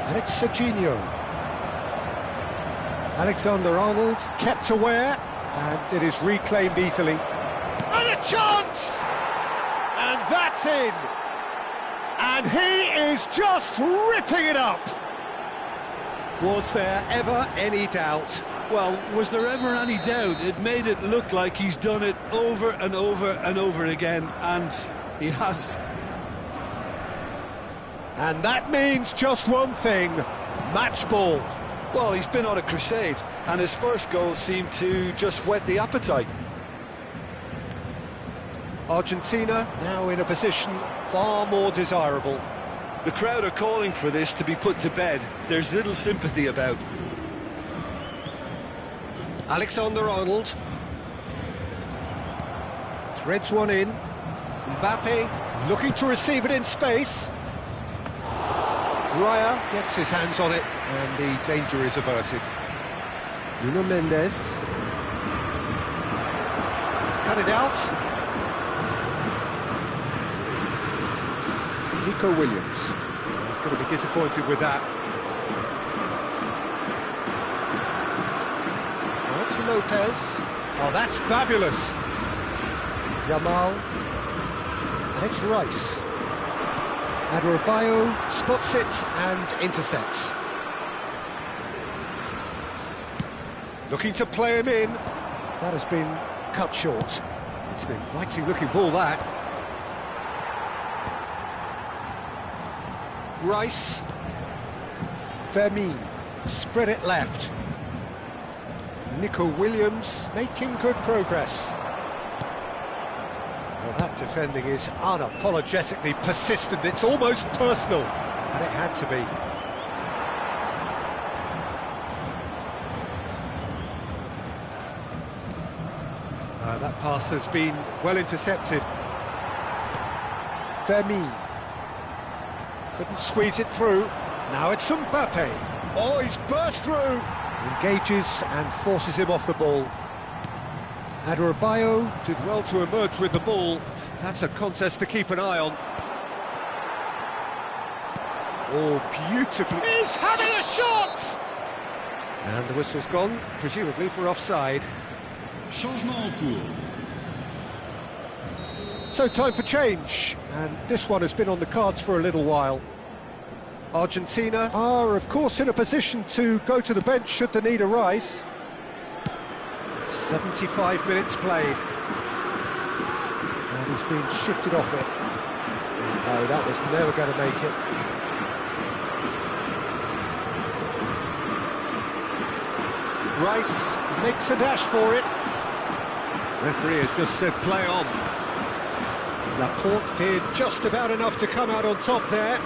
[SPEAKER 1] And it's Serginho. Alexander-Arnold kept aware, and it is reclaimed easily. And a chance! And that's in! And he is just ripping it up! Was there ever any doubt?
[SPEAKER 3] Well, was there ever any doubt? It made it look like he's done it over and over and over again, and he has.
[SPEAKER 1] And that means just one thing, match ball.
[SPEAKER 3] Well, he's been on a crusade, and his first goal seemed to just whet the appetite.
[SPEAKER 1] Argentina now in a position far more desirable.
[SPEAKER 3] The crowd are calling for this to be put to bed. There's little sympathy about.
[SPEAKER 1] Alexander-Arnold threads one in. Mbappe looking to receive it in space. Raya gets his hands on it, and the danger is averted. Nuno Mendes. cut it out. Nico Williams. He's going to be disappointed with that. Now it's Lopez. Oh, that's fabulous. Yamal. And it's Rice. Adebayo spots it and intercepts. Looking to play him in. That has been cut short. It's an inviting looking ball, that. Rice. Vermeer. Spread it left. Nico Williams making good progress. Well, that defending is unapologetically persistent. It's almost personal, and it had to be. That pass has been well intercepted. Vermeer. Couldn't squeeze it through. Now it's Mbappe. Oh, he's burst through. Engages and forces him off the ball. Adebayo did well to emerge with the ball. That's a contest to keep an eye on. Oh, beautifully. He's having a shot! And the whistle's gone, presumably for offside.
[SPEAKER 4] Changement en cours.
[SPEAKER 1] So time for change, and this one has been on the cards for a little while. Argentina are, of course, in a position to go to the bench should the need arise. 75 minutes played. And he's been shifted off it. No, that was never going to make it. Rice makes a dash for it. Referee has just said play on. Laporte did just about enough to come out on top there.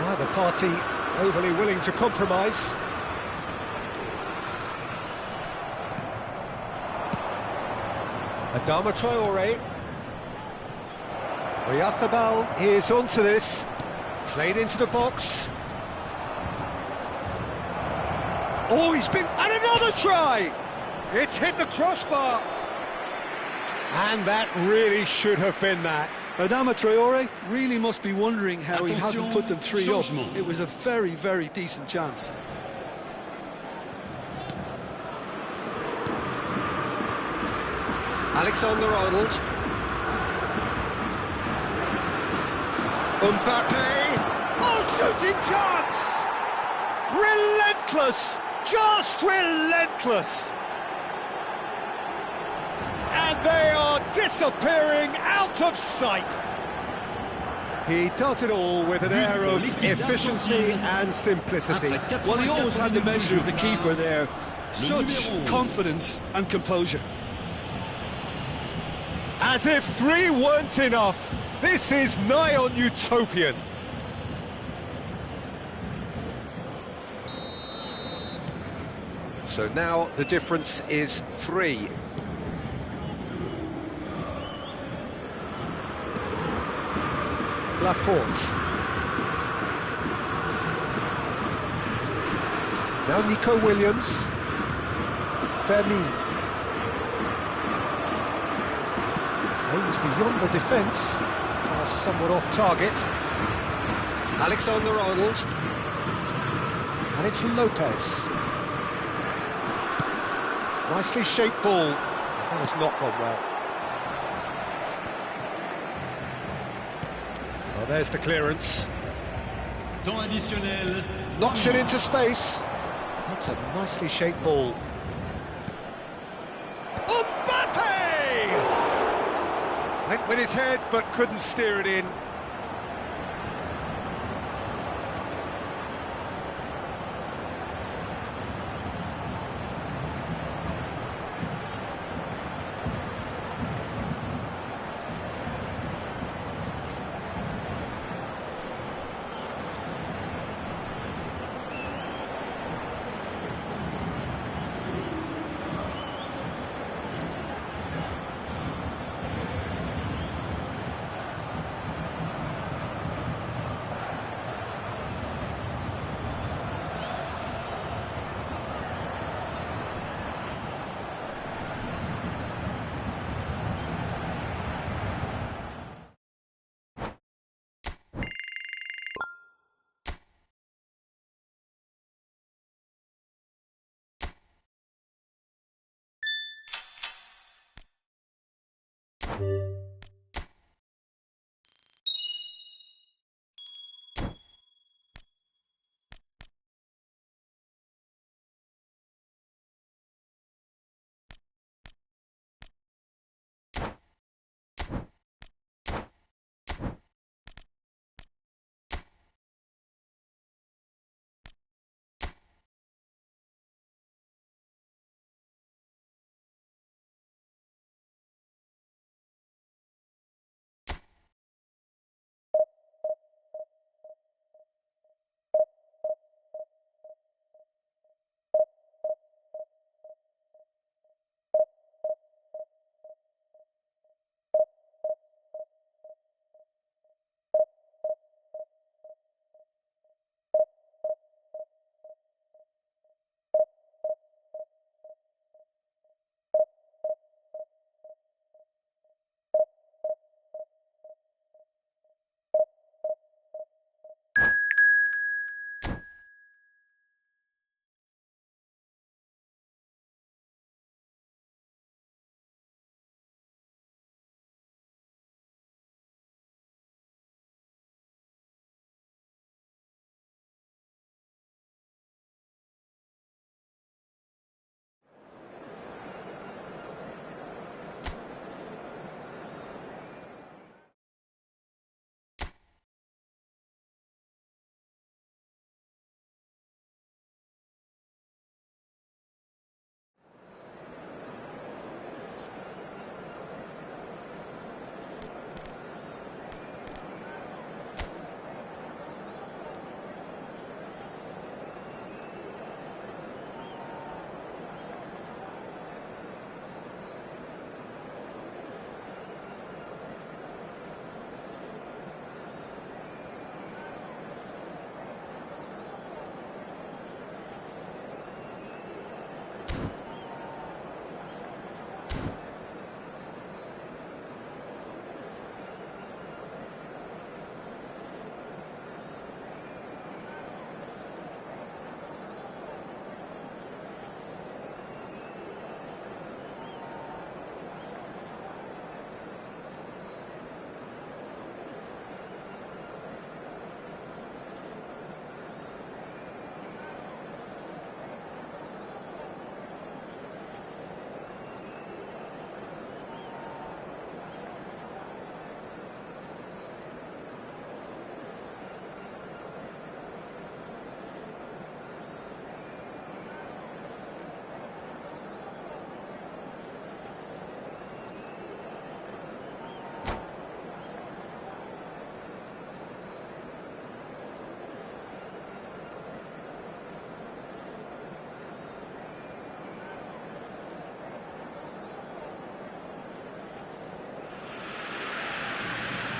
[SPEAKER 1] Neither party overly willing to compromise. Adama Traore. Oyarzabal is onto this. Played into the box. Oh, he's been... And another try! It's hit the crossbar. And that really should have been that.
[SPEAKER 3] Adama Traore really must be wondering how he hasn't put them 3 up. It was a very, very decent chance.
[SPEAKER 1] Alexander-Arnold. Mbappe. Oh, shooting chance! Relentless! Just relentless! And they are disappearing out of sight. He does it all with an air of efficiency and simplicity.
[SPEAKER 3] Well, he always had the measure of the keeper there. Such confidence and composure.
[SPEAKER 1] As if 3 weren't enough, this is nigh on utopian. So now the difference is 3. Laporte. Now Nico Williams. Vermeer. Aims beyond the defence. Pass somewhat off target. Alexander-Arnold. And it's Lopez. Nicely shaped ball. That has not gone well. Well, there's the clearance.
[SPEAKER 4] Temps additionnel.
[SPEAKER 1] Knocks it into space. That's a nicely shaped ball. Mbappe! Went with his head, but couldn't steer it in.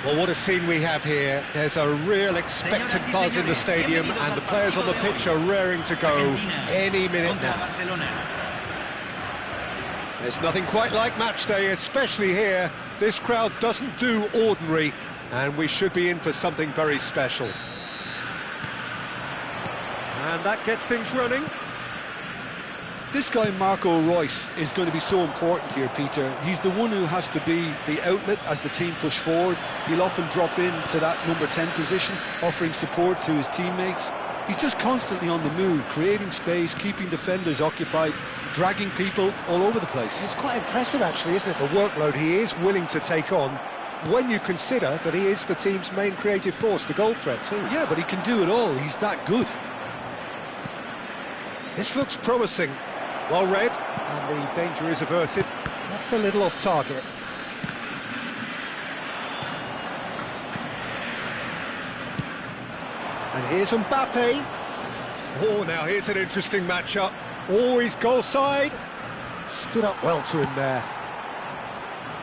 [SPEAKER 1] Well, what a scene we have here. There's a real expectant buzz in the stadium and the players on the pitch are raring to go any minute now. There's nothing quite like match day, especially here. This crowd doesn't do ordinary and we should be in for something very special. And that gets things running.
[SPEAKER 3] This guy, Marco Reus, is going to be so important here, Peter. He's the one who has to be the outlet as the team push forward. He'll often drop in to that number 10 position, offering support to his teammates. He's just constantly on the move, creating space, keeping defenders occupied, dragging people all over the place.
[SPEAKER 1] It's quite impressive, actually, isn't it, the workload he is willing to take on, when you consider that he is the team's main creative force, the goal threat too.
[SPEAKER 3] Yeah, but he can do it all. He's that good.
[SPEAKER 1] This looks promising. Well read, and the danger is averted. That's a little off target. And here's Mbappe. Oh, now here's an interesting matchup. Always goal side. Stood up well to him there.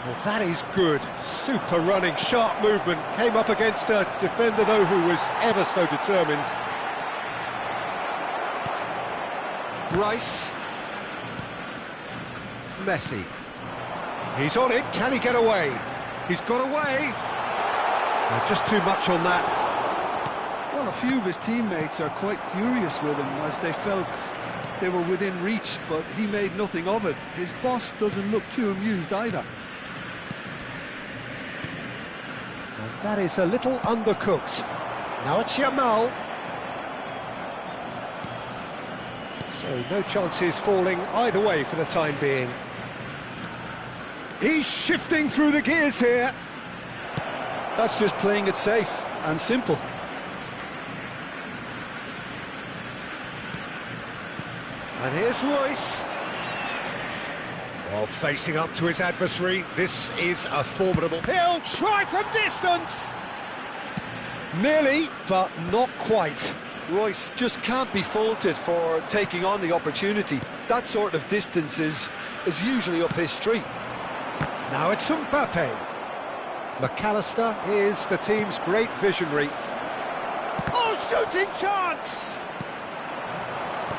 [SPEAKER 1] Well, that is good. Super running, sharp movement. Came up against a defender, though, who was ever so determined. Rice. Messi. He's on it. Can he get away? He's got away. Just too much on that.
[SPEAKER 3] Well, a few of his teammates are quite furious with him as they felt they were within reach, but he made nothing of it. His boss doesn't look too amused either.
[SPEAKER 1] And that is a little undercooked. Now it's Yamal. So no chances falling either way for the time being. He's shifting through the gears here.
[SPEAKER 3] That's just playing it safe and simple.
[SPEAKER 1] And here's Royce. While facing up to his adversary, this is a formidable... He'll try from distance! Nearly, but not quite.
[SPEAKER 3] Royce just can't be faulted for taking on the opportunity. That sort of distance is usually up his street.
[SPEAKER 1] Now it's Mbappe. McAllister is the team's great visionary. Oh, shooting chance!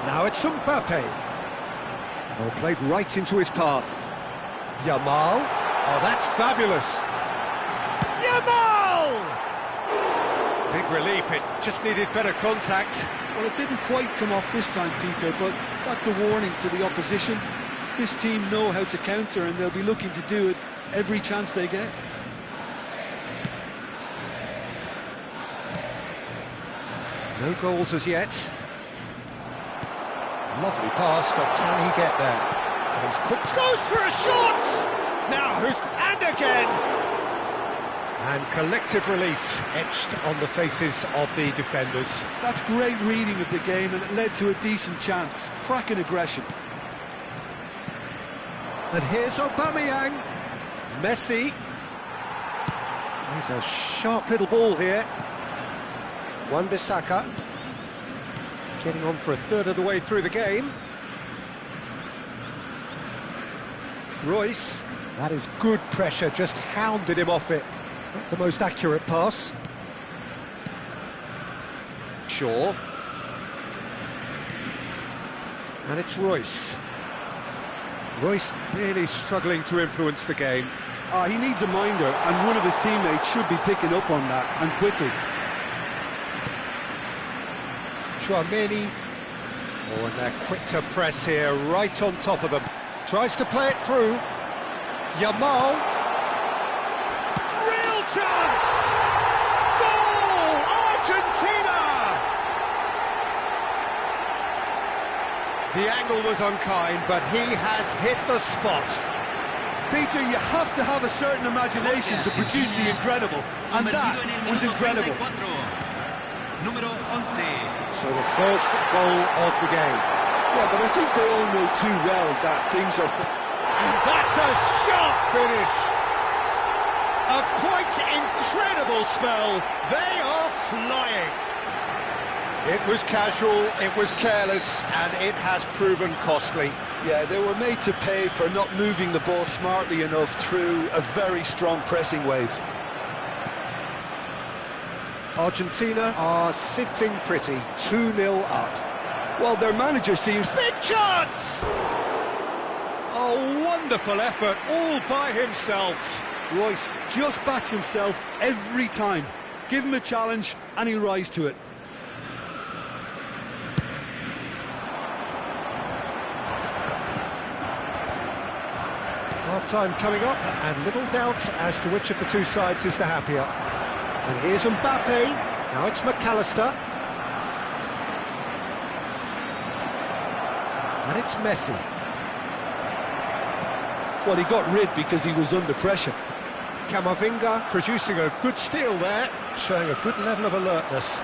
[SPEAKER 1] Now it's Mbappe. Well played right into his path. Yamal. Oh, that's fabulous. Yamal! Big relief, it just needed better contact.
[SPEAKER 3] Well, it didn't quite come off this time, Peter, but that's a warning to the opposition. This team know how to counter, and they'll be looking to do it every chance they get.
[SPEAKER 1] No goals as yet. Lovely pass, but can he get there? And he's cooked. Goes for a shot! Now and again! And collective relief etched on the faces of the defenders.
[SPEAKER 3] That's great reading of the game, and it led to a decent chance. Cracking aggression.
[SPEAKER 1] And here's Aubameyang. Messi. There's a sharp little ball here. Wan-Bissaka. Getting on for a third of the way through the game. Royce. That is good pressure, just hounded him off it. Not the most accurate pass. Shaw. And it's Royce. Royce really struggling to influence the game.
[SPEAKER 3] He needs a minder, and one of his teammates should be picking up on that, and quickly.
[SPEAKER 1] Chouameni. Oh, and they're quick to press here, right on top of them. Tries to play it through. Yamal. Real chance! Goal! Argentina! The angle was unkind, but he has hit the spot.
[SPEAKER 3] Peter, you have to have a certain imagination to produce the incredible, and that was incredible.
[SPEAKER 1] So the first goal of the game.
[SPEAKER 3] Yeah, but I think they all know too well that things are...
[SPEAKER 1] And that's a sharp finish. A quite incredible spell. They are flying. It was casual, it was careless, and it has proven costly.
[SPEAKER 3] Yeah, they were made to pay for not moving the ball smartly enough through a very strong pressing wave.
[SPEAKER 1] Argentina are sitting pretty, 2-0 up.
[SPEAKER 3] Well, their manager seems...
[SPEAKER 1] Big chance! A wonderful effort, all by himself.
[SPEAKER 3] Royce just backs himself every time. Give him a challenge, and he'll rise to it.
[SPEAKER 1] Half-time coming up, and little doubt as to which of the two sides is the happier. And here's Mbappe. Now it's McAllister. And it's Messi.
[SPEAKER 3] Well, he got rid because he was under pressure.
[SPEAKER 1] Camavinga producing a good steal there, showing a good level of alertness.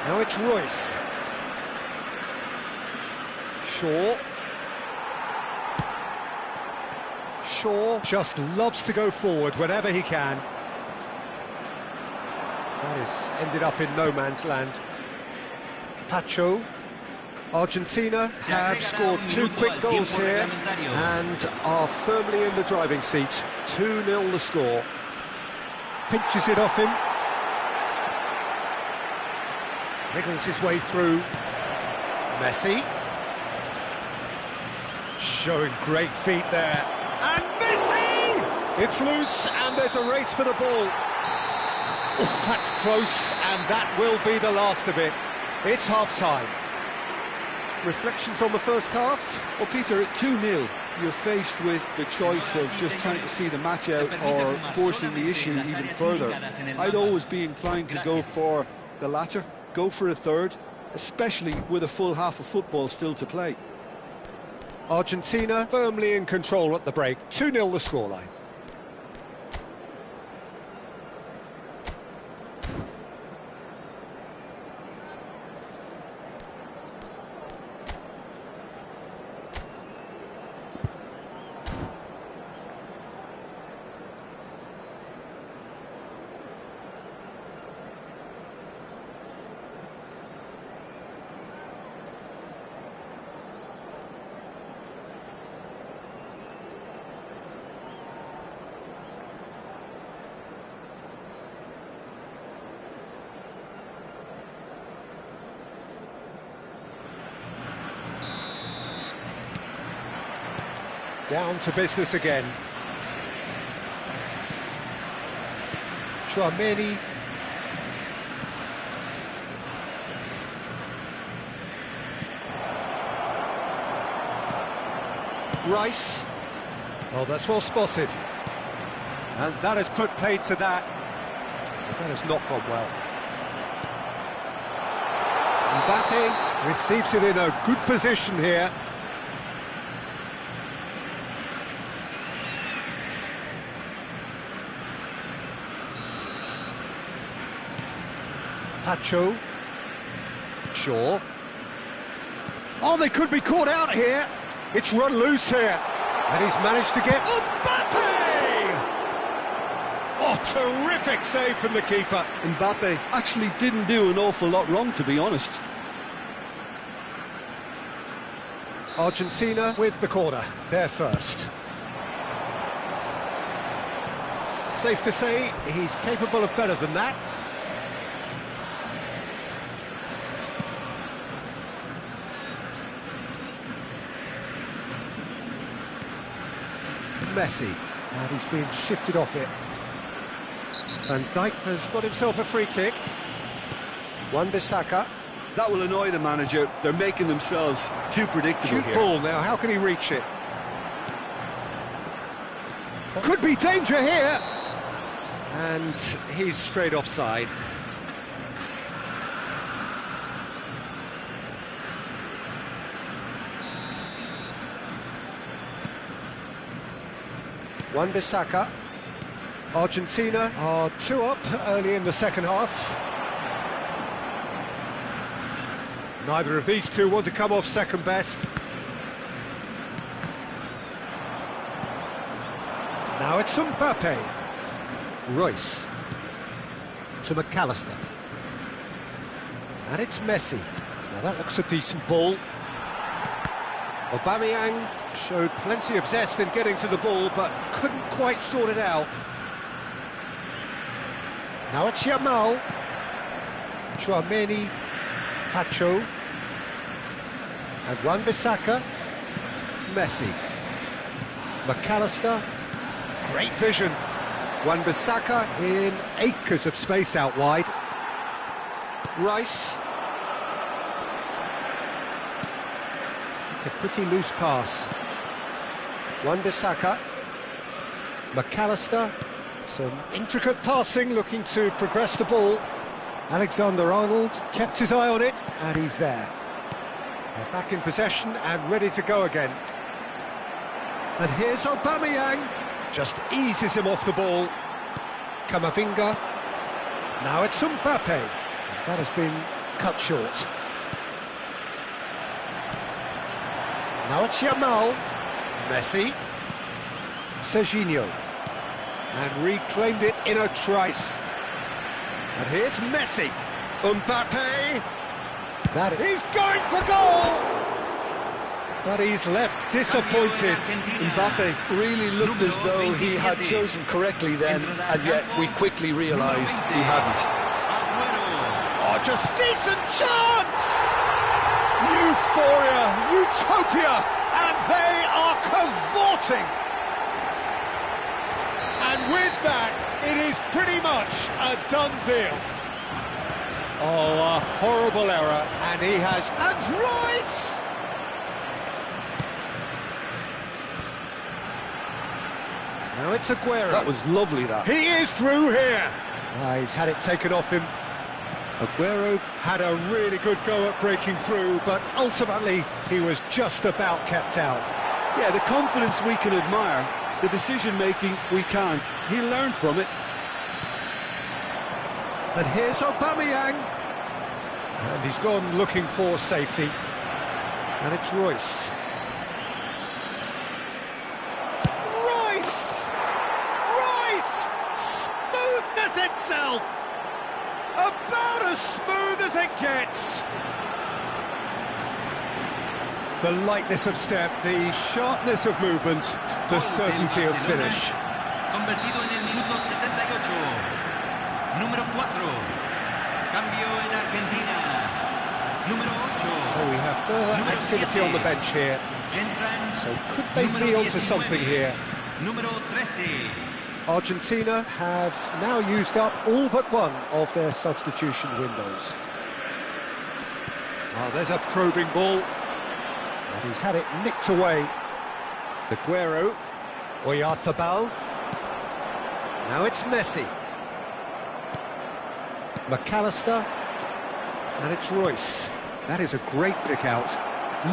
[SPEAKER 1] Now it's Royce. Shaw. Shaw just loves to go forward whenever he can. That has ended up in no man's land. Pacho. Argentina have scored 2 quick goals here and are firmly in the driving seat. 2-0 the score. Pinches it off him. Wriggles his way through. Messi. Showing great feet there. And Messi! It's loose and there's a race for the ball. Oh, that's close, and that will be the last of it. It's half-time. Reflections on the first half?
[SPEAKER 3] Well, Peter, at 2-0, you're faced with the choice of just trying to see the match out or forcing the issue even further, I'd always be inclined to go for the latter, go for a third, especially with a full half of football still to play.
[SPEAKER 1] Argentina firmly in control at the break, 2-0 the scoreline. Down to business again. Tchouaméni. Rice. Oh, that's well spotted. And that has put paid to that. That has not gone well. Mbappe receives it in a good position here. Pacho. Shaw. Oh, they could be caught out here. It's run loose here. And he's managed to get Mbappe! Oh, terrific save from the keeper.
[SPEAKER 3] Mbappe actually didn't do an awful lot wrong, to be honest.
[SPEAKER 1] Argentina with the corner, they're first. Safe to say, he's capable of better than that. Messi, and he's been shifted off it. Van Dijk has got himself a free kick. Wan-Bissaka.
[SPEAKER 3] That will annoy the manager. They're making themselves too predictable
[SPEAKER 1] Cute
[SPEAKER 3] here.
[SPEAKER 1] ball now, how can he reach it? Could be danger here! And he's straight offside. Wan-Bissaka. Argentina are 2 up early in the second half. Neither of these two want to come off second best. Now it's Mbappe. Royce. To McAllister. And it's Messi. Now that looks a decent ball. Aubameyang showed plenty of zest in getting to the ball, but couldn't quite sort it out. Now it's Yamal. Tchouaméni. Pacho. And Wan-Bissaka. Messi. McAllister. Great vision. Wan-Bissaka in acres of space out wide. Rice. It's a pretty loose pass. Wan-Bissaka. McAllister. Some intricate passing, looking to progress the ball. Alexander-Arnold kept his eye on it, and he's there. They're back in possession and ready to go again. And here's Aubameyang. Just eases him off the ball. Camavinga. Now it's Mbappe. That has been cut short. Now it's Yamal. Messi. Serginho. And reclaimed it in a trice. And here's Messi. Mbappe. That is going for goal! But he's left disappointed.
[SPEAKER 3] Mbappe really looked as though he had chosen correctly then, and yet we quickly realised he hadn't.
[SPEAKER 1] Oh, just decent chance! Euphoria, utopia, and they are cavorting. And with that, it is pretty much a done deal. Oh, a horrible error, and he has... And Royce! Now it's Aguero.
[SPEAKER 3] That was lovely, that.
[SPEAKER 1] He is through here. He's had it taken off him. Aguero had a really good go at breaking through, but ultimately he was just about kept out.
[SPEAKER 3] Yeah, the confidence we can admire, the decision-making we can't. He learned from it.
[SPEAKER 1] And here's Aubameyang. And he's gone looking for safety. And it's Royce. Smoothness itself! About as smooth as it gets! The lightness of step, the sharpness of movement, the certainty of finish.
[SPEAKER 5] Convertido en el minuto 78. Número 4. Cambio en Argentina. Número 8.
[SPEAKER 1] So we have further activity on the bench here. So could they be onto something here?
[SPEAKER 5] Número 13.
[SPEAKER 1] Argentina have now used up all but one of their substitution windows. Oh, there's a probing ball. And he's had it nicked away. Aguero. Oyarzabal. Now it's Messi. McAllister. And it's Royce. That is a great pick out.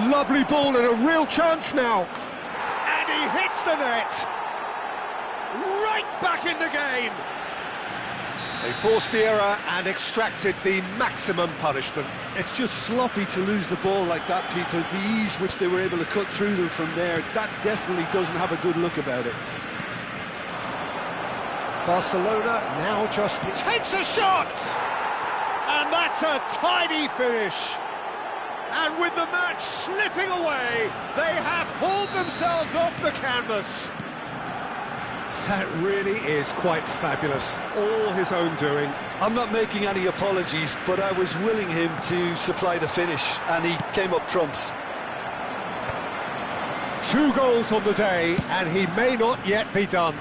[SPEAKER 1] Lovely ball and a real chance now. And he hits the net. Right back in the game. They forced the error and extracted the maximum punishment.
[SPEAKER 3] It's just sloppy to lose the ball like that, Peter. The ease which they were able to cut through them from there, that definitely doesn't have a good look about it.
[SPEAKER 1] Barcelona now just takes a shot! And that's a tidy finish. And with the match slipping away, they have hauled themselves off the canvas. That really is quite fabulous, all his own doing.
[SPEAKER 3] I'm not making any apologies, but I was willing him to supply the finish, and he came up trumps.
[SPEAKER 1] 2 goals on the day, and he may not yet be done.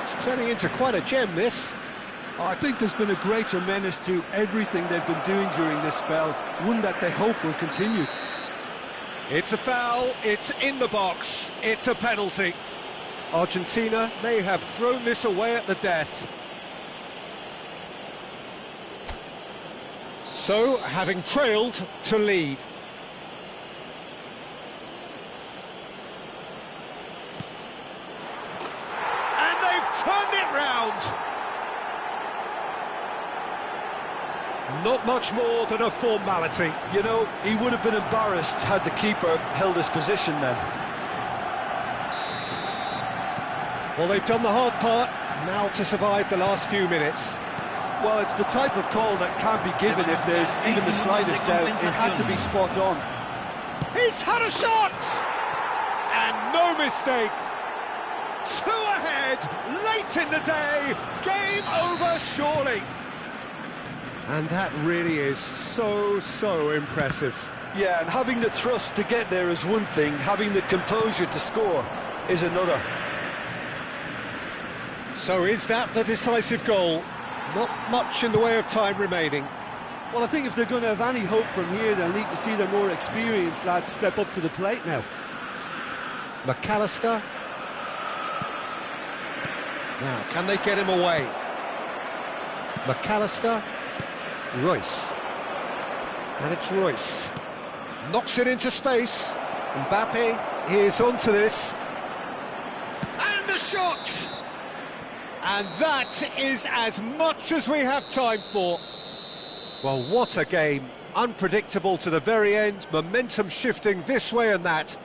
[SPEAKER 1] It's turning into quite a gem, this.
[SPEAKER 3] I think there's been a greater menace to everything they've been doing during this spell, one that they hope will continue.
[SPEAKER 1] It's a foul, it's in the box, it's a penalty. Argentina may have thrown this away at the death. So, having trailed, to lead. And they've turned it round. Not much more than a formality.
[SPEAKER 3] You know, he would have been embarrassed had the keeper held his position then.
[SPEAKER 1] Well, they've done the hard part, now to survive the last few minutes.
[SPEAKER 3] Well, it's the type of call that can't be given if there's even the slightest doubt. It had to be spot on.
[SPEAKER 1] He's had a shot! And no mistake. 2 ahead, late in the day, game over surely. And that really is so impressive.
[SPEAKER 3] Yeah, and having the thrust to get there is one thing, having the composure to score is another.
[SPEAKER 1] So is that the decisive goal? Not much in the way of time remaining.
[SPEAKER 3] Well, I think if they're going to have any hope from here, they'll need to see their more experienced lads step up to the plate now.
[SPEAKER 1] McAllister. Now, can they get him away? McAllister. Royce. And it's Royce. Knocks it into space. Mbappe is onto this. And a shot! And that is as much as we have time for. Well, what a game. Unpredictable to the very end, momentum shifting this way and that.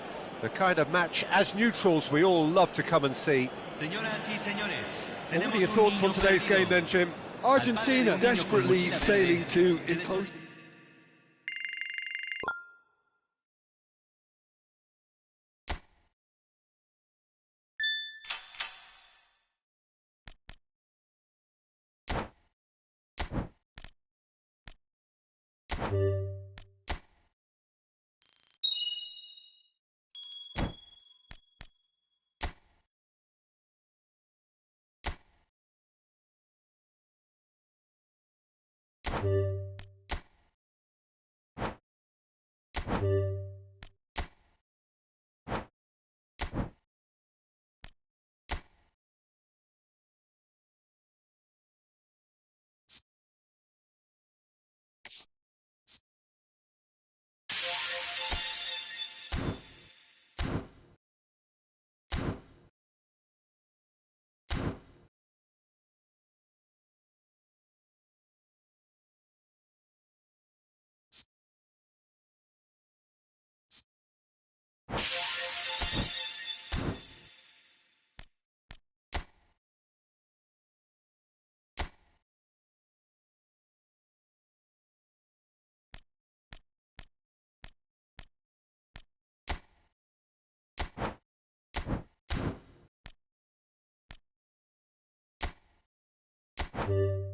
[SPEAKER 1] The kind of match, as neutrals, we all love to come and see. What are your thoughts on today's game then, Jim?
[SPEAKER 3] Argentina desperately failing to impose...
[SPEAKER 6] you